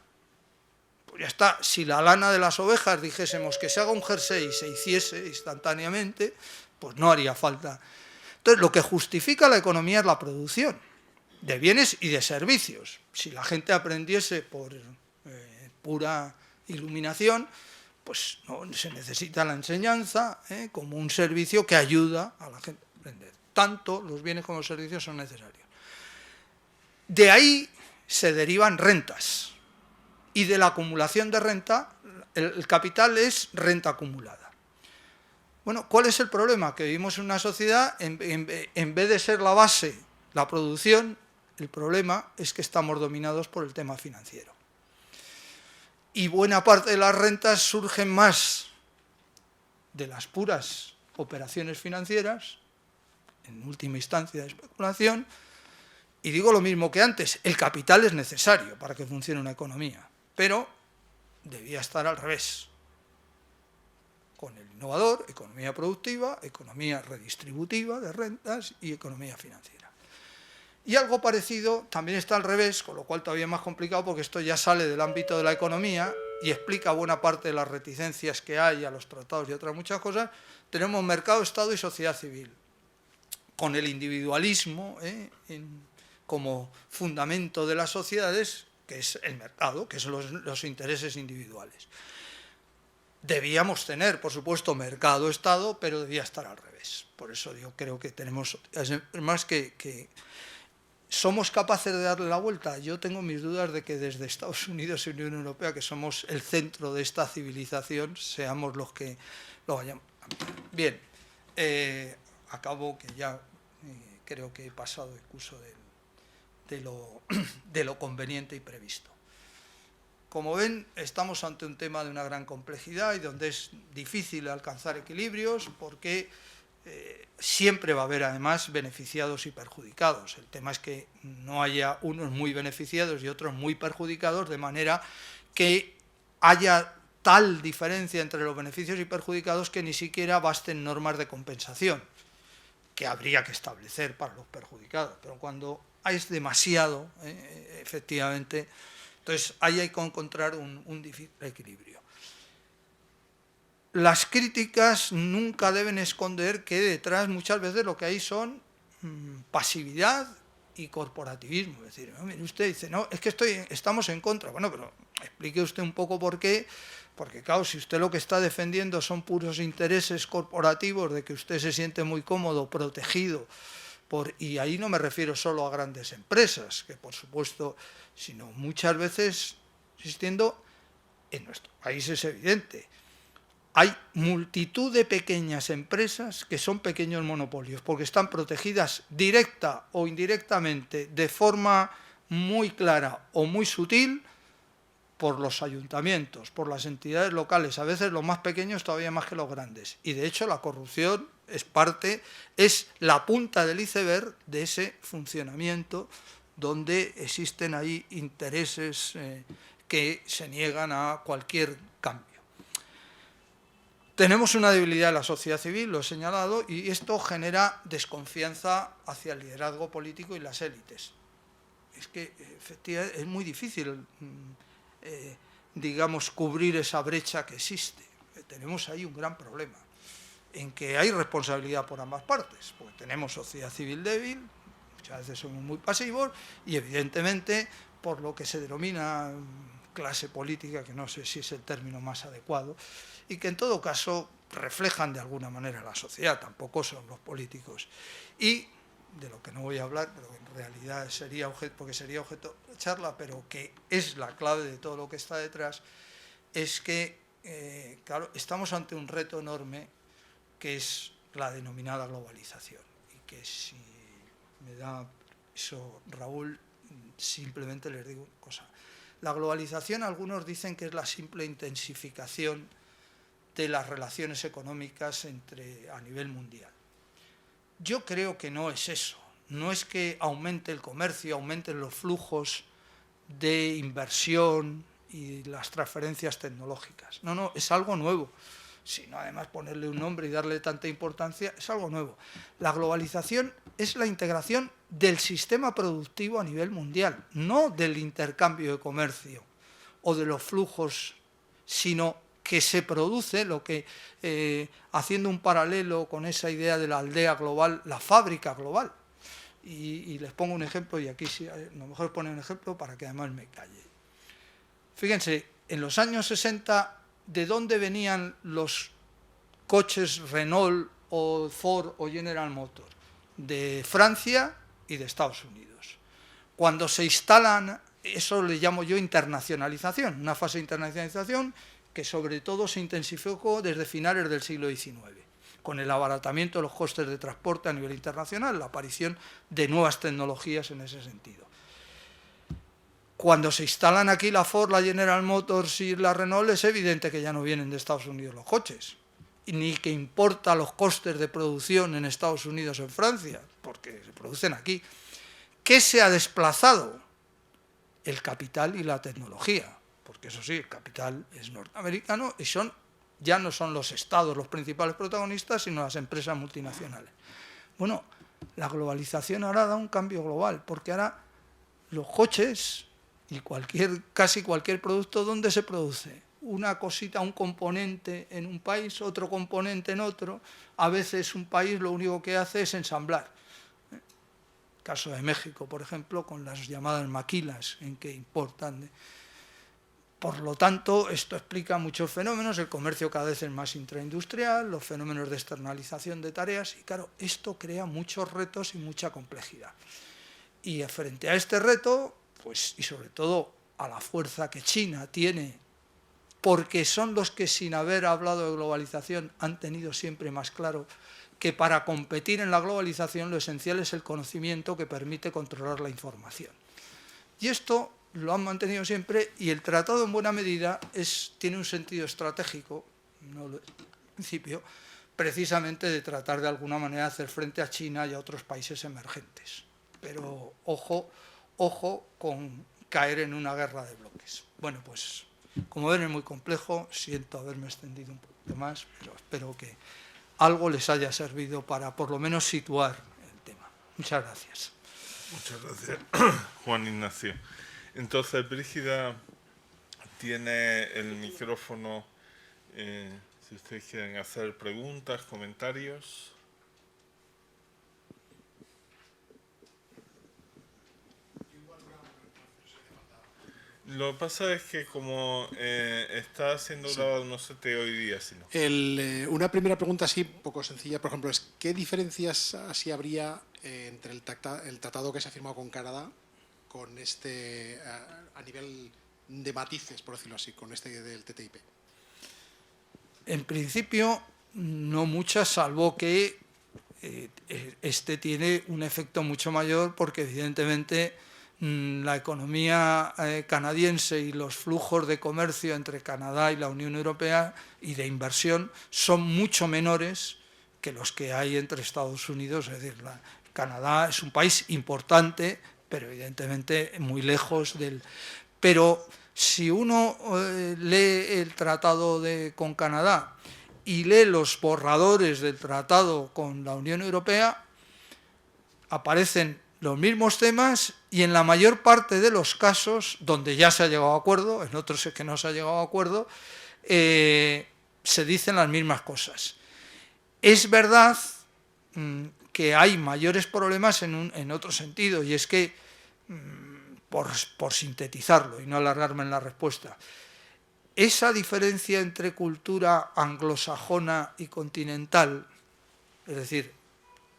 pues ya está. Si la lana de las ovejas dijésemos que se haga un jersey y se hiciese instantáneamente, pues no haría falta. Entonces, lo que justifica la economía es la producción de bienes y de servicios. Si la gente aprendiese por pura iluminación, pues no se necesita la enseñanza como un servicio que ayuda a la gente a aprender. Tanto los bienes como los servicios son necesarios. De ahí se derivan rentas. Y de la acumulación de renta, el capital es renta acumulada. Bueno, ¿cuál es el problema? Que vivimos en una sociedad, en vez de ser la base, la producción, el problema es que estamos dominados por el tema financiero. Y buena parte de las rentas surgen más de las puras operaciones financieras, en última instancia de especulación, y digo lo mismo que antes, el capital es necesario para que funcione una economía, pero debía estar al revés. Con el innovador, economía productiva, economía redistributiva de rentas y economía financiera. Y algo parecido también está al revés, con lo cual todavía es más complicado porque esto ya sale del ámbito de la economía y explica buena parte de las reticencias que hay a los tratados y otras muchas cosas. Tenemos mercado, Estado y sociedad civil, con el individualismo como fundamento de las sociedades, que es el mercado, que son los intereses individuales. Debíamos tener, por supuesto, mercado, Estado, pero debía estar al revés. Por eso yo creo que tenemos, es más que ¿somos capaces de darle la vuelta? Yo tengo mis dudas de que desde Estados Unidos y Unión Europea, que somos el centro de esta civilización, seamos los que lo vayamos. Bien, acabo que ya creo que he pasado el curso de lo conveniente y previsto. Como ven, estamos ante un tema de una gran complejidad y donde es difícil alcanzar equilibrios porque siempre va a haber además beneficiados y perjudicados. El tema es que no haya unos muy beneficiados y otros muy perjudicados, de manera que haya tal diferencia entre los beneficios y perjudicados que ni siquiera basten normas de compensación, que habría que establecer para los perjudicados. Pero cuando es demasiado, efectivamente, entonces ahí hay que encontrar un difícil equilibrio. Las críticas nunca deben esconder que detrás muchas veces lo que hay son pasividad y corporativismo. Es decir, mire, usted dice, no, es que estamos en contra. Bueno, pero explique usted un poco por qué. Porque claro, si usted lo que está defendiendo son puros intereses corporativos de que usted se siente muy cómodo, protegido, y ahí no me refiero solo a grandes empresas, que por supuesto, sino muchas veces, insistiendo, en nuestro país es evidente. Hay multitud de pequeñas empresas que son pequeños monopolios, porque están protegidas directa o indirectamente, de forma muy clara o muy sutil, por los ayuntamientos, por las entidades locales, a veces los más pequeños todavía más que los grandes. Y de hecho la corrupción es la punta del iceberg de ese funcionamiento donde existen ahí intereses que se niegan a cualquier cambio. Tenemos una debilidad en la sociedad civil, lo he señalado, y esto genera desconfianza hacia el liderazgo político y las élites. Es que efectivamente es muy difícil digamos, cubrir esa brecha que existe. Tenemos ahí un gran problema, en que hay responsabilidad por ambas partes, porque tenemos sociedad civil débil, muchas veces somos muy pasivos, y evidentemente por lo que se denomina clase política, que no sé si es el término más adecuado, y que en todo caso reflejan de alguna manera la sociedad, tampoco son los políticos. Y de lo que no voy a hablar, pero en realidad sería objeto de charla, pero que es la clave de todo lo que está detrás, es que, claro, estamos ante un reto enorme que es la denominada globalización. Y que si me da eso, Raúl, simplemente les digo una cosa. La globalización, algunos dicen que es la simple intensificación de las relaciones económicas a nivel mundial. Yo creo que no es eso. No es que aumente el comercio, aumenten los flujos de inversión y las transferencias tecnológicas. No, no, es algo nuevo. Sino además ponerle un nombre y darle tanta importancia, es algo nuevo. La globalización es la integración del sistema productivo a nivel mundial, no del intercambio de comercio o de los flujos, sino que se produce lo que, haciendo un paralelo con esa idea de la aldea global, la fábrica global. Y les pongo un ejemplo, y aquí sí, a lo mejor poner un ejemplo para que además me calle. Fíjense, en los años 60, ¿de dónde venían los coches Renault o Ford o General Motors? De Francia y de Estados Unidos. Cuando se instalan, eso le llamo yo internacionalización, una fase de internacionalización que sobre todo se intensificó desde finales del siglo XIX, con el abaratamiento de los costes de transporte a nivel internacional, la aparición de nuevas tecnologías en ese sentido. Cuando se instalan aquí la Ford, la General Motors y la Renault, es evidente que ya no vienen de Estados Unidos los coches, ni que importa los costes de producción en Estados Unidos o en Francia, porque se producen aquí. ¿Qué se ha desplazado? El capital y la tecnología, porque eso sí, el capital es norteamericano y ya no son los estados los principales protagonistas, sino las empresas multinacionales. Bueno, la globalización ahora da un cambio global, porque ahora los coches y casi cualquier producto, ¿dónde se produce? Una cosita, un componente en un país, otro componente en otro. A veces un país lo único que hace es ensamblar. Caso de México, por ejemplo, con las llamadas maquilas en que importan. Por lo tanto, esto explica muchos fenómenos, el comercio cada vez es más intraindustrial, los fenómenos de externalización de tareas, y claro, esto crea muchos retos y mucha complejidad. Y frente a este reto, pues, y sobre todo a la fuerza que China tiene, porque son los que, sin haber hablado de globalización, han tenido siempre más claro que para competir en la globalización lo esencial es el conocimiento que permite controlar la información. Y esto lo han mantenido siempre, y el tratado en buena medida tiene un sentido estratégico, no en principio, precisamente de tratar de alguna manera de hacer frente a China y a otros países emergentes. Pero ojo con caer en una guerra de bloques. Bueno, pues como ven es muy complejo, siento haberme extendido un poquito más, pero espero que algo les haya servido para por lo menos situar el tema. Muchas gracias. Muchas gracias, Juan Ignacio. Entonces, Brígida tiene el micrófono, si ustedes quieren hacer preguntas, comentarios. Lo que pasa es que como está siendo grabado, no se te oiría, sino. Una primera pregunta así, un poco sencilla, por ejemplo, es ¿qué diferencias así habría entre el tratado que se ha firmado con Canadá con este, a nivel de matices, por decirlo así, con este del TTIP? En principio, no muchas, salvo que este tiene un efecto mucho mayor, porque evidentemente la economía canadiense y los flujos de comercio entre Canadá y la Unión Europea y de inversión son mucho menores que los que hay entre Estados Unidos. Es decir, Canadá es un país importante, pero evidentemente muy lejos del... Pero si uno lee el tratado con Canadá y lee los borradores del tratado con la Unión Europea, aparecen los mismos temas, y en la mayor parte de los casos donde ya se ha llegado a acuerdo, en otros es que no se ha llegado a acuerdo, se dicen las mismas cosas. Es verdad que hay mayores problemas en otro sentido, y es que, por sintetizarlo y no alargarme en la respuesta, esa diferencia entre cultura anglosajona y continental, es decir,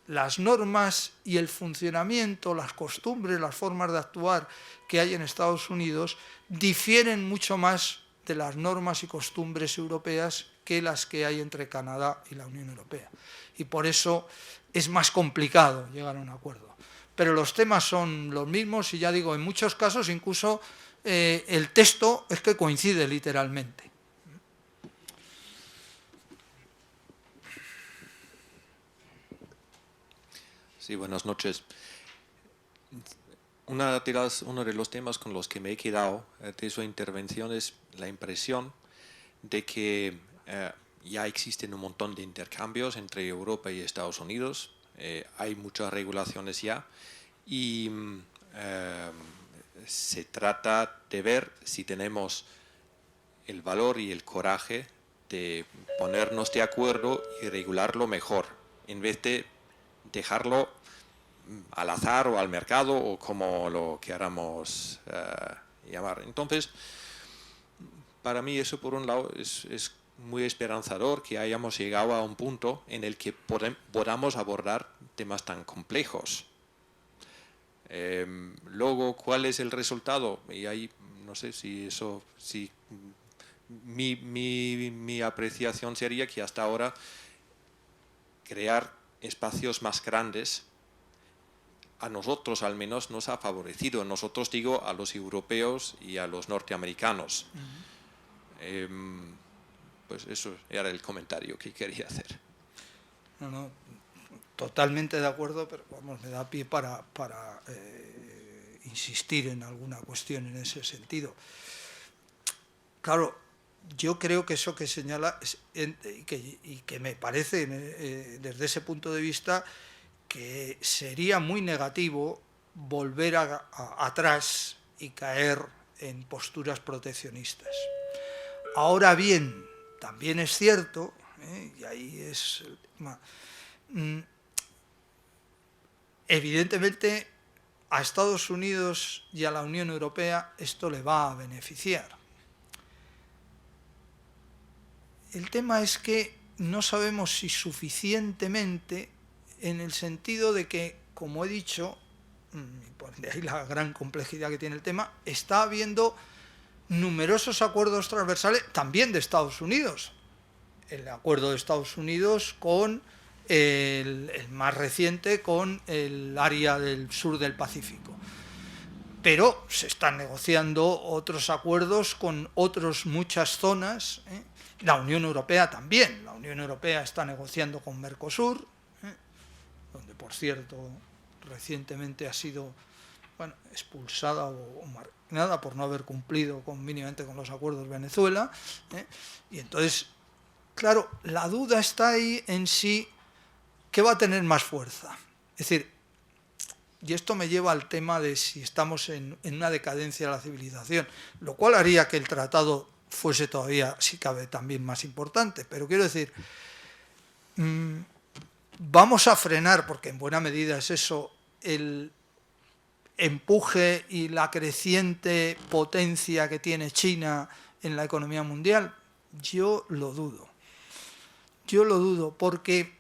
las normas y el funcionamiento, las costumbres, las formas de actuar que hay en Estados Unidos difieren mucho más de las normas y costumbres europeas que las que hay entre Canadá y la Unión Europea. Y por eso es más complicado llegar a un acuerdo. pero los temas son los mismos y ya digo, en muchos casos incluso el texto es que coincide literalmente. Sí, buenas noches. Uno de los temas con los que me he quedado de su intervención es la impresión de que ya existen un montón de intercambios entre Europa y Estados Unidos, hay muchas regulaciones ya y se trata de ver si tenemos el valor y el coraje de ponernos de acuerdo y regularlo mejor, en vez de dejarlo al azar o al mercado o como lo queramos llamar. Entonces, para mí eso por un lado es muy esperanzador que hayamos llegado a un punto en el que podamos abordar temas tan complejos. Luego, ¿cuál es el resultado? Y ahí no sé si eso, si mi apreciación sería que hasta ahora crear espacios más grandes a nosotros al menos nos ha favorecido. Nosotros digo a los europeos y a los norteamericanos. Pues eso era el comentario que quería hacer. No, totalmente de acuerdo, pero vamos, me da pie para insistir en alguna cuestión en ese sentido. Claro, yo creo que eso que señala y que me parece desde ese punto de vista que sería muy negativo volver atrás y caer en posturas proteccionistas. Ahora bien, también es cierto, y ahí es el tema, evidentemente a Estados Unidos y a la Unión Europea esto le va a beneficiar. El tema es que no sabemos si suficientemente, en el sentido de que, como he dicho, de ahí la gran complejidad que tiene el tema, está habiendo numerosos acuerdos transversales también de Estados Unidos. El acuerdo de Estados Unidos con el más reciente con el área del sur del Pacífico. Pero se están negociando otros acuerdos con muchas zonas. La Unión Europea también. La Unión Europea está negociando con Mercosur, donde, por cierto, recientemente ha sido expulsada o marginada por no haber cumplido mínimamente con los acuerdos de Venezuela. Y entonces, claro, la duda está ahí en si ¿qué va a tener más fuerza? Es decir, y esto me lleva al tema de si estamos en una decadencia de la civilización, lo cual haría que el tratado fuese todavía, si cabe, también más importante. Pero quiero decir, vamos a frenar, porque en buena medida es eso, el empuje y la creciente potencia que tiene China en la economía mundial. Yo lo dudo. Yo lo dudo porque,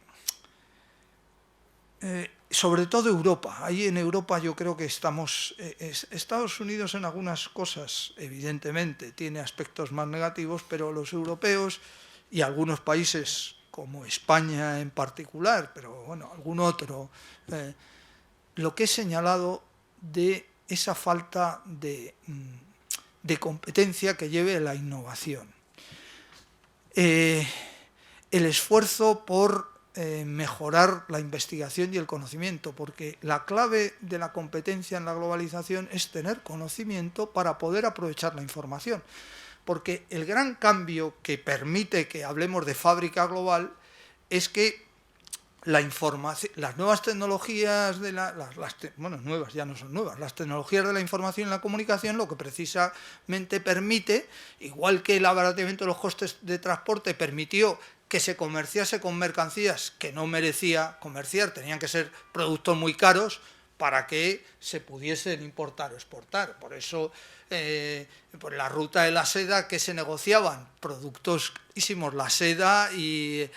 sobre todo Europa, ahí en Europa yo creo que estamos, Estados Unidos en algunas cosas evidentemente tiene aspectos más negativos, pero los europeos y algunos países como España en particular, pero bueno, algún otro, lo que he señalado de esa falta de competencia que lleve a la innovación. El esfuerzo por mejorar la investigación y el conocimiento, porque la clave de la competencia en la globalización es tener conocimiento para poder aprovechar la información. Porque el gran cambio que permite que hablemos de fábrica global es que la información, las nuevas tecnologías nuevas ya no son nuevas, las tecnologías de la información y la comunicación lo que precisamente permite, igual que el abaratamiento de los costes de transporte permitió que se comerciase con mercancías que no merecía comerciar, tenían que ser productos muy caros para que se pudiesen importar o exportar. Por eso, por la ruta de la seda, que se negociaban productos carísimos, la seda y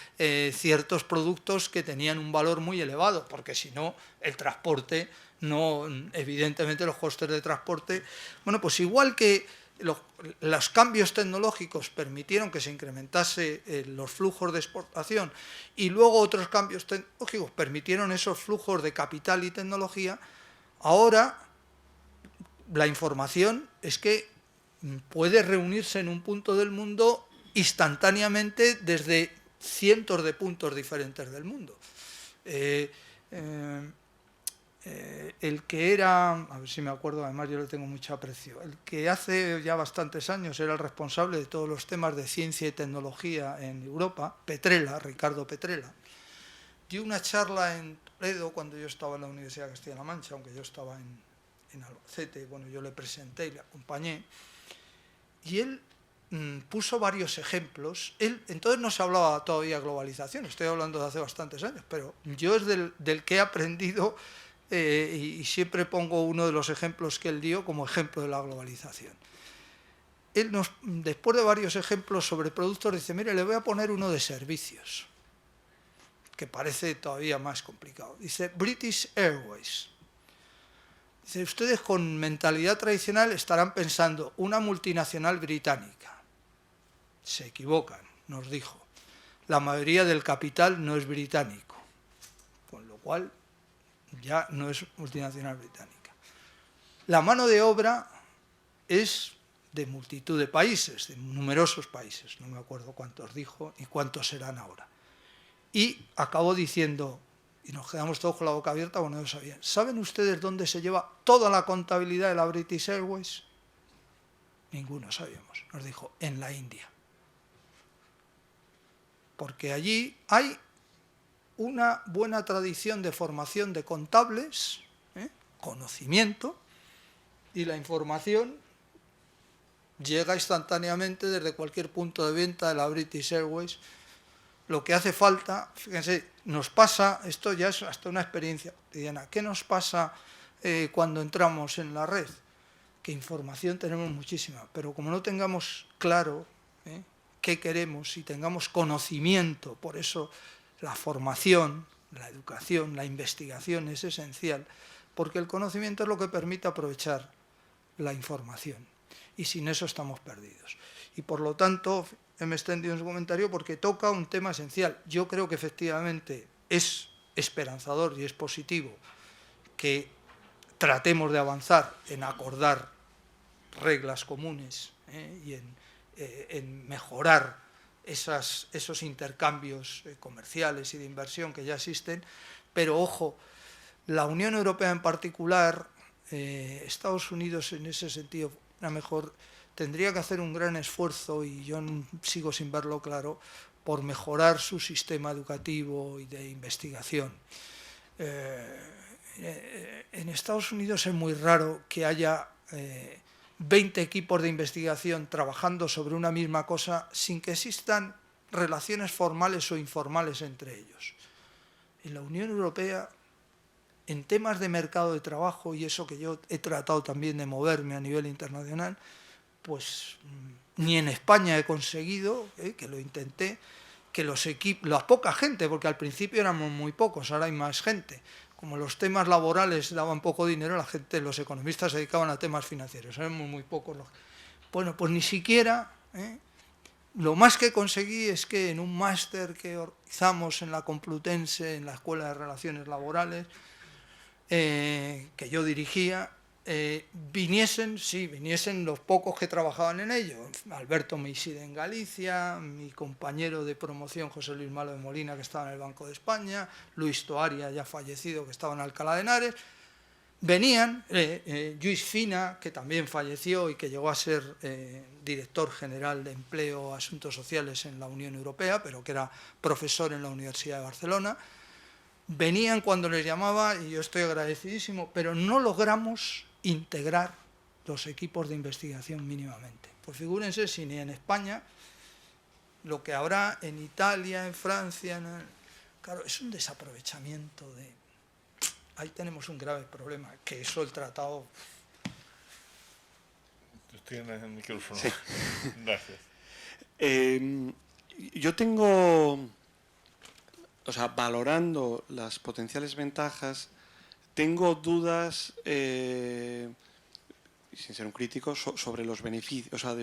ciertos productos que tenían un valor muy elevado, porque si no, el transporte, evidentemente los costes de transporte, pues igual que los cambios tecnológicos permitieron que se incrementase los flujos de exportación y luego otros cambios tecnológicos permitieron esos flujos de capital y tecnología, Ahora la información es que puede reunirse en un punto del mundo instantáneamente desde cientos de puntos diferentes del mundo. El que era, a ver si me acuerdo, además yo le tengo mucho aprecio, el que hace ya bastantes años era el responsable de todos los temas de ciencia y tecnología en Europa, Petrella, Ricardo Petrella, dio una charla en Toledo cuando yo estaba en la Universidad de Castilla-La Mancha, aunque yo estaba en Albacete, bueno, yo le presenté y le acompañé, y él puso varios ejemplos. Entonces no se hablaba todavía de globalización, estoy hablando de hace bastantes años, pero yo es del que he aprendido y siempre pongo uno de los ejemplos que él dio como ejemplo de la globalización. Él después de varios ejemplos sobre productos, dice, mire, le voy a poner uno de servicios, que parece todavía más complicado. Dice, British Airways. Dice, ustedes con mentalidad tradicional estarán pensando, una multinacional británica. Se equivocan, nos dijo. La mayoría del capital no es británico, con lo cual ya no es multinacional británica. La mano de obra es de multitud de países, de numerosos países, no me acuerdo cuántos dijo ni cuántos serán ahora. Y acabó diciendo, y nos quedamos todos con la boca abierta, bueno, no sabían. ¿Saben ustedes dónde se lleva toda la contabilidad de la British Airways? Ninguno sabíamos. Nos dijo, en la India. Porque allí hay una buena tradición de formación de contables, conocimiento, y la información llega instantáneamente desde cualquier punto de venta de la British Airways. Lo que hace falta, fíjense, nos pasa, esto ya es hasta una experiencia cotidiana, ¿qué nos pasa cuando entramos en la red? Que información tenemos muchísima, pero como no tengamos claro qué queremos y tengamos conocimiento, por eso la formación, la educación, la investigación es esencial, porque el conocimiento es lo que permite aprovechar la información, y sin eso estamos perdidos. Y por lo tanto, me he extendido en su comentario porque toca un tema esencial. Yo creo que efectivamente es esperanzador y es positivo que tratemos de avanzar en acordar reglas comunes y en mejorar esos intercambios comerciales y de inversión que ya existen, pero ojo, la Unión Europea en particular, Estados Unidos en ese sentido, a lo mejor tendría que hacer un gran esfuerzo, y yo sigo sin verlo claro, por mejorar su sistema educativo y de investigación. En Estados Unidos es muy raro que haya 20 equipos de investigación trabajando sobre una misma cosa sin que existan relaciones formales o informales entre ellos. En la Unión Europea, en temas de mercado de trabajo, y eso que yo he tratado también de moverme a nivel internacional, pues ni en España he conseguido, que lo intenté, que los equipos, la poca gente, porque al principio éramos muy pocos, ahora hay más gente. Como los temas laborales daban poco dinero, la gente, los economistas se dedicaban a temas financieros, éramos muy pocos. Bueno, pues ni siquiera, lo más que conseguí es que en un máster que organizamos en la Complutense, en la Escuela de Relaciones Laborales, que yo dirigía, viniesen los pocos que trabajaban en ello. Alberto Meiside en Galicia, mi compañero de promoción José Luis Malo de Molina, que estaba en el Banco de España, Luis Toaria, ya fallecido, que estaba en Alcalá de Henares. Venían, Lluís Fina, que también falleció y que llegó a ser director general de Empleo e Asuntos Sociales en la Unión Europea, pero que era profesor en la Universidad de Barcelona. Venían cuando les llamaba, y yo estoy agradecidísimo, pero no logramos integrar los equipos de investigación mínimamente. Pues figúrense si ni en España, lo que habrá en Italia, en Francia, claro, es un desaprovechamiento de... Ahí tenemos un grave problema, que eso el tratado... Tú tienes el micrófono. Sí. Gracias. Yo tengo... O sea, valorando las potenciales ventajas, tengo dudas, sin ser un crítico, sobre los beneficios, o sea,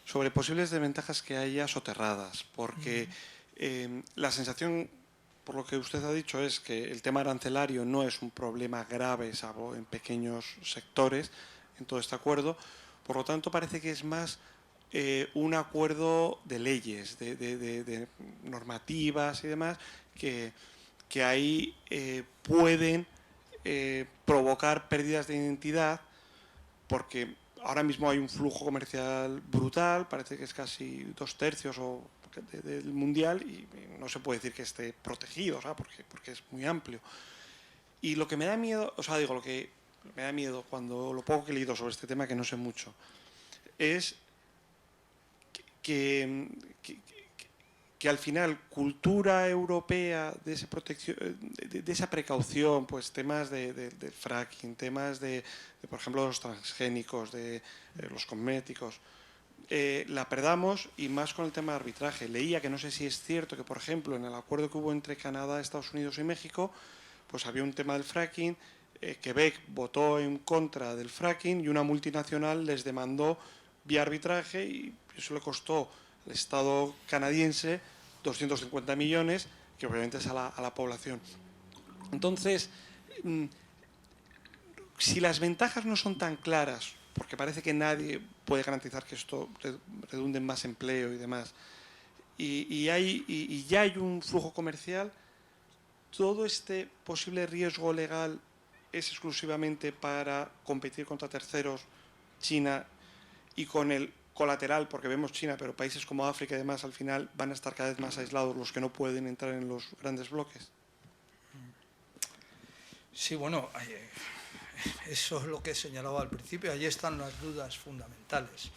sobre posibles desventajas que haya soterradas, porque la sensación por lo que usted ha dicho es que el tema arancelario no es un problema grave, salvo en pequeños sectores, en todo este acuerdo. Por lo tanto, parece que es más un acuerdo de leyes, de normativas y demás, que ahí pueden provocar pérdidas de identidad, porque ahora mismo hay un flujo comercial brutal, parece que es casi 2/3 del mundial, y no se puede decir que esté protegido, ¿sabes? Porque es muy amplio. Y lo que me da miedo, lo que me da miedo cuando lo poco que he leído sobre este tema, que no sé mucho, es que al final cultura europea de esa precaución, pues temas del fracking, temas de, por ejemplo, los transgénicos, de los cosméticos, la perdamos, y más con el tema de arbitraje. Leía que no sé si es cierto que, por ejemplo, en el acuerdo que hubo entre Canadá, Estados Unidos y México, pues había un tema del fracking, Quebec votó en contra del fracking y una multinacional les demandó vía arbitraje, y eso le costó al Estado canadiense 250 millones, que obviamente es a la población. Entonces, si las ventajas no son tan claras, porque parece que nadie puede garantizar que esto redunde en más empleo y demás, y ya hay un flujo comercial, todo este posible riesgo legal es exclusivamente para competir contra terceros, China, y con el colateral, porque vemos China, pero países como África y demás al final van a estar cada vez más aislados, los que no pueden entrar en los grandes bloques. Sí, bueno, eso es lo que señalaba al principio. Ahí están las dudas fundamentales.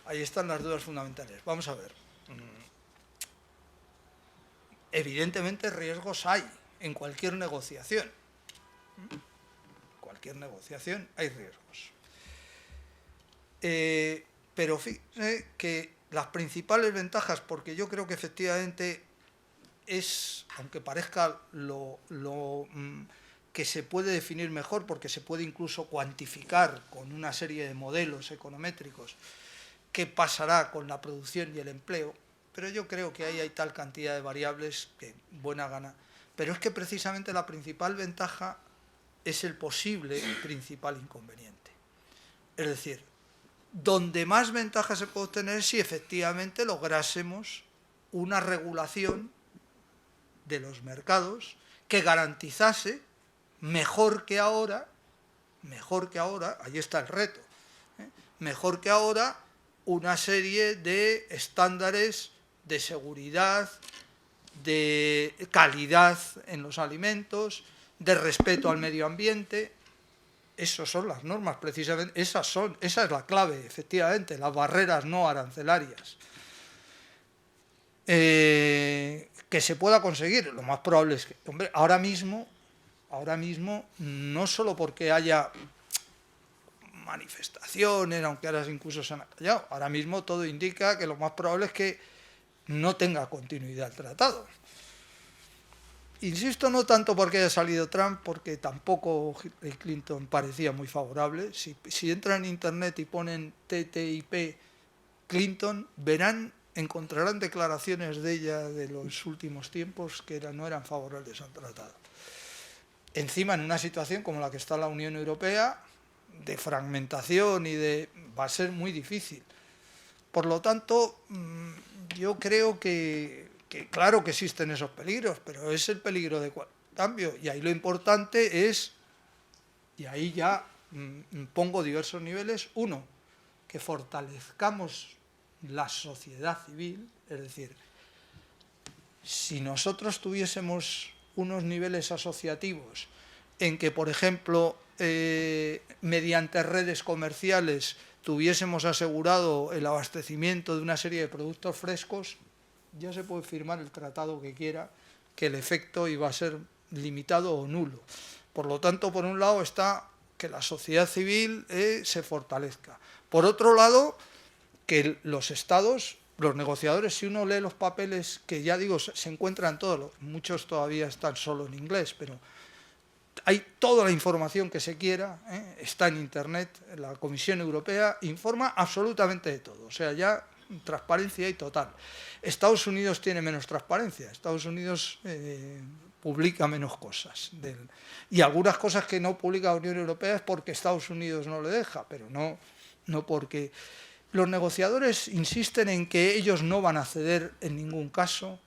Ahí están las dudas fundamentales. Vamos a ver. Evidentemente riesgos hay en cualquier negociación. En cualquier negociación hay riesgos. Pero fíjense que las principales ventajas, porque yo creo que efectivamente es, aunque parezca lo que se puede definir mejor, porque se puede incluso cuantificar con una serie de modelos econométricos qué pasará con la producción y el empleo, pero yo creo que ahí hay tal cantidad de variables que buena gana. Pero es que precisamente la principal ventaja es el posible principal inconveniente. Es decir, donde más ventaja se puede obtener es si efectivamente lográsemos una regulación de los mercados que garantizase mejor que ahora, ahí está el reto, mejor que ahora, una serie de estándares de seguridad, de calidad en los alimentos, de respeto al medio ambiente. Esas son las normas, precisamente, esa es la clave, efectivamente, las barreras no arancelarias. Que se pueda conseguir, lo más probable es que, hombre, ahora mismo, no solo porque haya manifestaciones, aunque ahora incluso se han acallado, ahora mismo todo indica que lo más probable es que no tenga continuidad el tratado. Insisto, no tanto porque haya salido Trump, porque tampoco Hillary Clinton parecía muy favorable. Si entran en internet y ponen TTIP Clinton, encontrarán declaraciones de ella de los últimos tiempos que no eran favorables al tratado. Encima, en una situación como la que está la Unión Europea, de fragmentación va a ser muy difícil. Por lo tanto, yo creo que claro que existen esos peligros, pero es el peligro de cambio. Y ahí lo importante es, y ahí ya pongo diversos niveles, uno, que fortalezcamos la sociedad civil, es decir, si nosotros tuviésemos unos niveles asociativos en que, por ejemplo, mediante redes comerciales tuviésemos asegurado el abastecimiento de una serie de productos frescos, ya se puede firmar el tratado que quiera, que el efecto iba a ser limitado o nulo. Por lo tanto, por un lado está que la sociedad civil se fortalezca. Por otro lado, que los estados, los negociadores, si uno lee los papeles, que ya digo, se encuentran todos, muchos todavía están solo en inglés, pero hay toda la información que se quiera, está en internet, la Comisión Europea informa absolutamente de todo. O sea, ya transparencia y total. Estados Unidos tiene menos transparencia, Estados Unidos publica menos cosas. Y algunas cosas que no publica la Unión Europea es porque Estados Unidos no le deja, pero no porque... Los negociadores insisten en que ellos no van a ceder en ningún caso,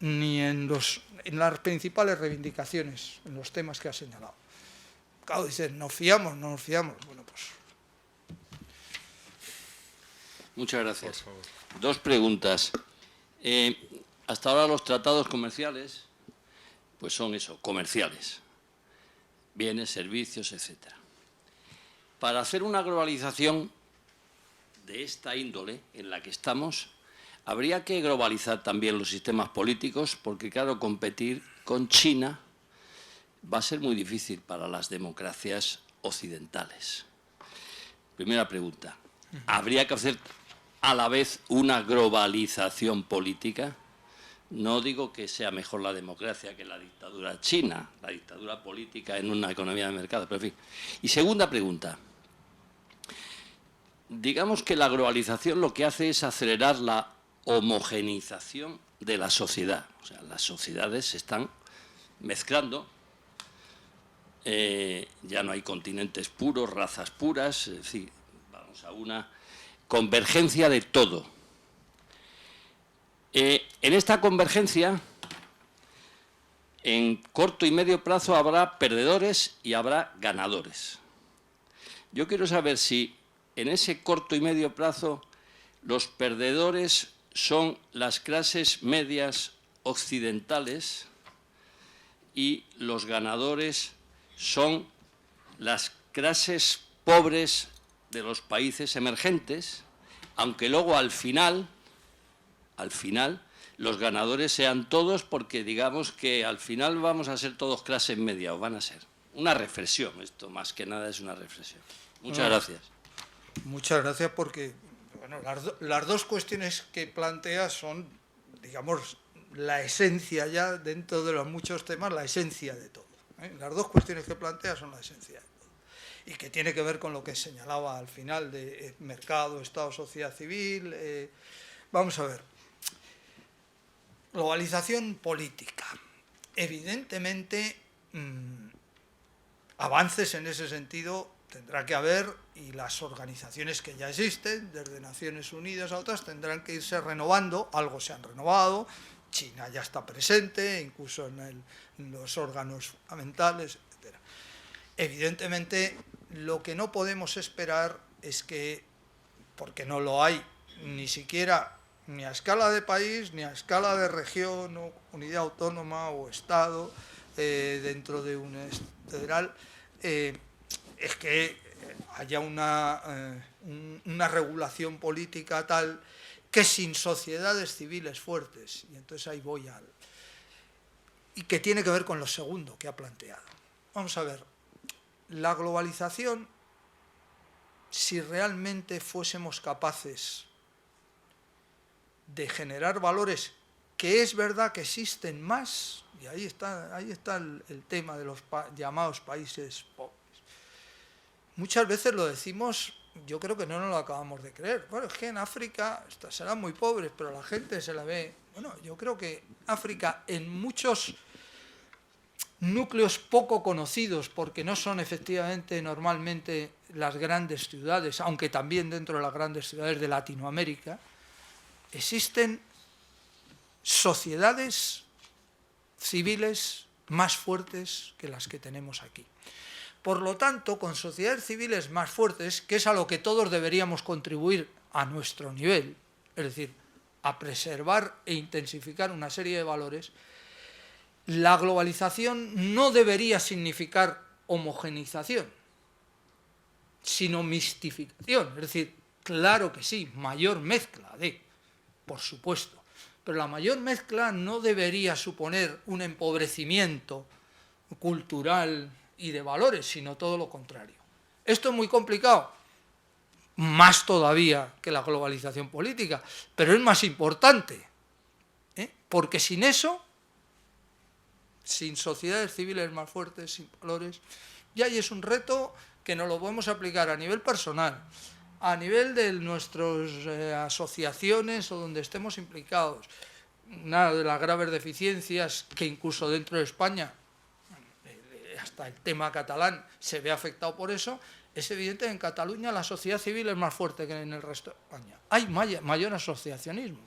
ni en las principales reivindicaciones, en los temas que ha señalado. Claro, dicen, ¿nos fiamos? ¿No nos fiamos? Bueno, pues... Muchas gracias. Dos preguntas. Hasta ahora los tratados comerciales, pues son eso, comerciales. Bienes, servicios, etc. Para hacer una globalización de esta índole en la que estamos, habría que globalizar también los sistemas políticos, porque claro, competir con China va a ser muy difícil para las democracias occidentales. Primera pregunta. ¿Habría que hacer a la vez una globalización política? No digo que sea mejor la democracia que la dictadura china, la dictadura política en una economía de mercado, pero en fin. Y segunda pregunta. Digamos que la globalización lo que hace es acelerar la homogeneización de la sociedad. O sea, las sociedades se están mezclando. Ya no hay continentes puros, razas puras, es decir, vamos a una convergencia de todo. En esta convergencia, en corto y medio plazo habrá perdedores y habrá ganadores. Yo quiero saber si en ese corto y medio plazo los perdedores son las clases medias occidentales y los ganadores son las clases pobres de los países emergentes, aunque luego al final los ganadores sean todos, porque digamos que al final vamos a ser todos clases media, o van a ser. Una reflexión, esto más que nada es una reflexión. Muchas gracias. Muchas gracias, porque bueno, las dos cuestiones que plantea son, digamos, la esencia ya, dentro de los muchos temas, la esencia de todo. Las dos cuestiones que plantea son la esencia de todo. Y que tiene que ver con lo que señalaba al final de mercado, Estado, sociedad civil. Vamos a ver. Globalización política. Evidentemente, avances en ese sentido tendrá que haber, y las organizaciones que ya existen, desde Naciones Unidas a otras, tendrán que irse renovando. Algo se han renovado, China ya está presente, incluso en los órganos fundamentales, etc. Evidentemente, lo que no podemos esperar es que, porque no lo hay, ni siquiera ni a escala de país, ni a escala de región, o unidad autónoma o Estado, dentro de un federal, es que haya una regulación política tal que sin sociedades civiles fuertes, y entonces ahí voy y que tiene que ver con lo segundo que ha planteado. Vamos a ver, la globalización, si realmente fuésemos capaces de generar valores, que es verdad que existen más, y ahí está el tema de los llamados países pobres. Muchas veces lo decimos, yo creo que no nos lo acabamos de creer. Bueno, es que en África serán muy pobres, pero la gente se la ve. Bueno, yo creo que África, en muchos núcleos poco conocidos, porque no son efectivamente normalmente las grandes ciudades, aunque también dentro de las grandes ciudades de Latinoamérica, existen sociedades civiles más fuertes que las que tenemos aquí. Por lo tanto, con sociedades civiles más fuertes, que es a lo que todos deberíamos contribuir a nuestro nivel, es decir, a preservar e intensificar una serie de valores, la globalización no debería significar homogeneización, sino mistificación. Es decir, claro que sí, mayor mezcla por supuesto, pero la mayor mezcla no debería suponer un empobrecimiento cultural y de valores, sino todo lo contrario. Esto es muy complicado, más todavía que la globalización política, pero es más importante, porque sin eso, sin sociedades civiles más fuertes, sin valores, ya ahí es un reto que nos lo podemos aplicar a nivel personal, a nivel de nuestras asociaciones o donde estemos implicados, una de las graves deficiencias que incluso dentro de España, hasta el tema catalán, se ve afectado por eso, es evidente que en Cataluña la sociedad civil es más fuerte que en el resto de España. Hay mayor asociacionismo.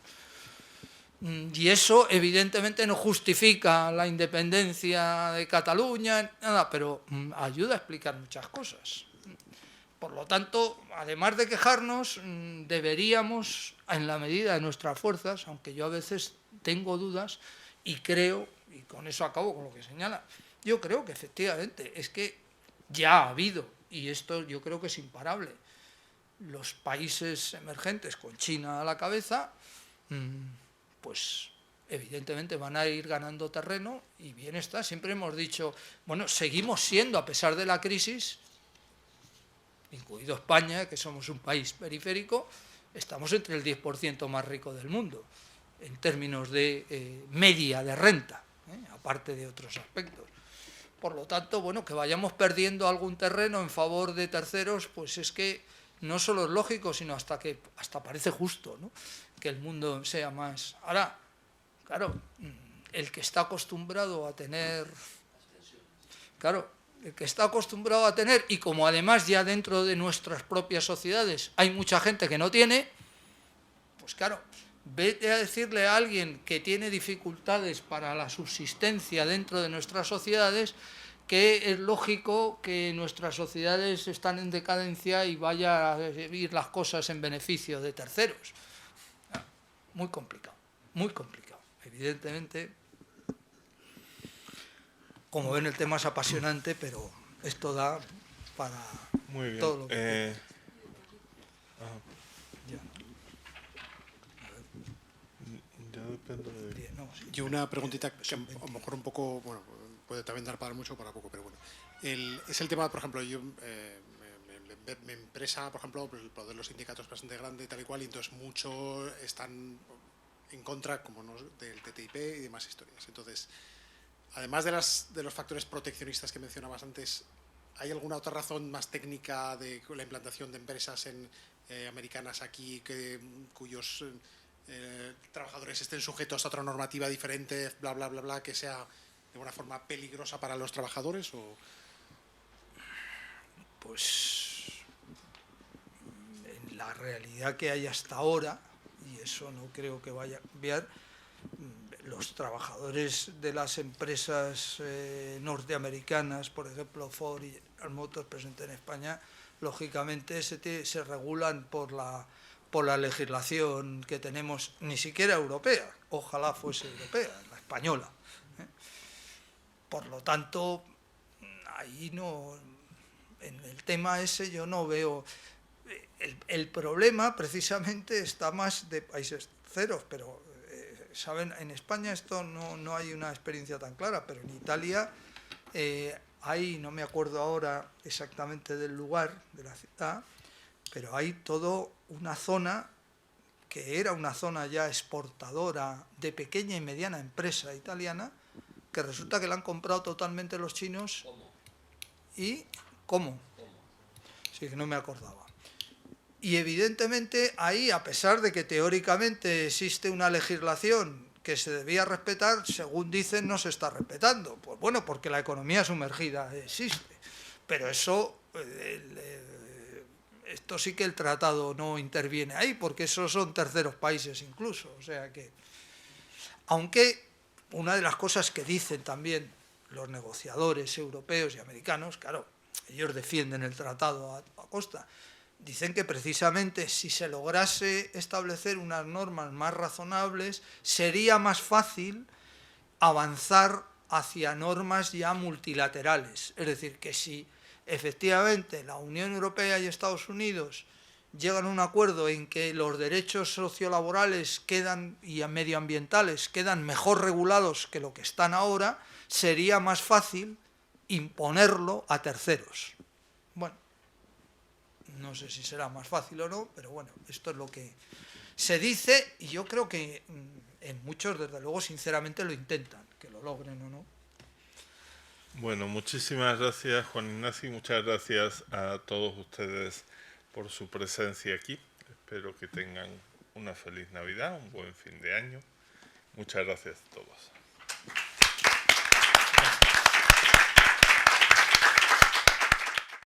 Y eso evidentemente no justifica la independencia de Cataluña, nada, pero ayuda a explicar muchas cosas. Por lo tanto, además de quejarnos, deberíamos, en la medida de nuestras fuerzas, aunque yo a veces tengo dudas y creo, y con eso acabo con lo que señala, yo creo que efectivamente es que ya ha habido, y esto yo creo que es imparable, los países emergentes con China a la cabeza, pues evidentemente van a ir ganando terreno y bien está. Siempre hemos dicho, bueno, seguimos siendo, a pesar de la crisis, incluido España, que somos un país periférico, estamos entre el 10% más rico del mundo, en términos de media de renta, aparte de otros aspectos. Por lo tanto, bueno, que vayamos perdiendo algún terreno en favor de terceros, pues es que no solo es lógico, sino hasta parece justo, ¿no?, que el mundo sea más. Ahora, claro, el que está acostumbrado a tener, y como además ya dentro de nuestras propias sociedades hay mucha gente que no tiene, pues claro, vete a decirle a alguien que tiene dificultades para la subsistencia dentro de nuestras sociedades que es lógico que nuestras sociedades están en decadencia y vaya a ir las cosas en beneficio de terceros. Muy complicado, muy complicado. Evidentemente, como ven, el tema es apasionante, pero esto da para Muy bien. todo lo que... Ya depende de... Y una preguntita que a lo mejor un poco, bueno, puede también dar para mucho o para poco, pero bueno. Es el tema, por ejemplo, yo, mi empresa, por ejemplo, el poder de los sindicatos es bastante grande y tal y cual, y entonces muchos están en contra, como no, del TTIP y demás historias. Entonces, además de los factores proteccionistas que mencionabas antes, ¿hay alguna otra razón más técnica de la implantación de empresas americanas aquí cuyos trabajadores estén sujetos a otra normativa diferente, bla, bla, bla, bla, que sea de alguna forma peligrosa para los trabajadores? ¿O? Pues en la realidad que hay hasta ahora, y eso no creo que vaya a cambiar, los trabajadores de las empresas norteamericanas, por ejemplo Ford y General Motors presentes en España, lógicamente se regulan por la legislación que tenemos, ni siquiera europea, ojalá fuese europea, la española. Por lo tanto, ahí no, en el tema ese yo no veo... El problema precisamente está más de países terceros, pero saben, en España esto no hay una experiencia tan clara, pero en Italia hay, no me acuerdo ahora exactamente del lugar, de la ciudad, pero hay toda una zona que era una zona ya exportadora de pequeña y mediana empresa italiana, que resulta que la han comprado totalmente los chinos. ¿Cómo? ¿Y cómo? Sí, que no me acordaba. Y evidentemente ahí, a pesar de que teóricamente existe una legislación que se debía respetar, según dicen no se está respetando. Pues bueno, porque la economía sumergida existe. Pero eso, esto sí que el tratado no interviene ahí, porque esos son terceros países incluso. O sea que, aunque una de las cosas que dicen también los negociadores europeos y americanos, claro, ellos defienden el tratado a costa, dicen que precisamente si se lograse establecer unas normas más razonables, sería más fácil avanzar hacia normas ya multilaterales. Es decir, que si efectivamente la Unión Europea y Estados Unidos llegan a un acuerdo en que los derechos sociolaborales y medioambientales quedan mejor regulados que lo que están ahora, sería más fácil imponerlo a terceros. Bueno, no sé si será más fácil o no, pero bueno, esto es lo que se dice y yo creo que en muchos, desde luego, sinceramente lo intentan, que lo logren o no. Bueno, muchísimas gracias, Juan Ignacio, y muchas gracias a todos ustedes por su presencia aquí. Espero que tengan una feliz Navidad, un buen fin de año. Muchas gracias a todos.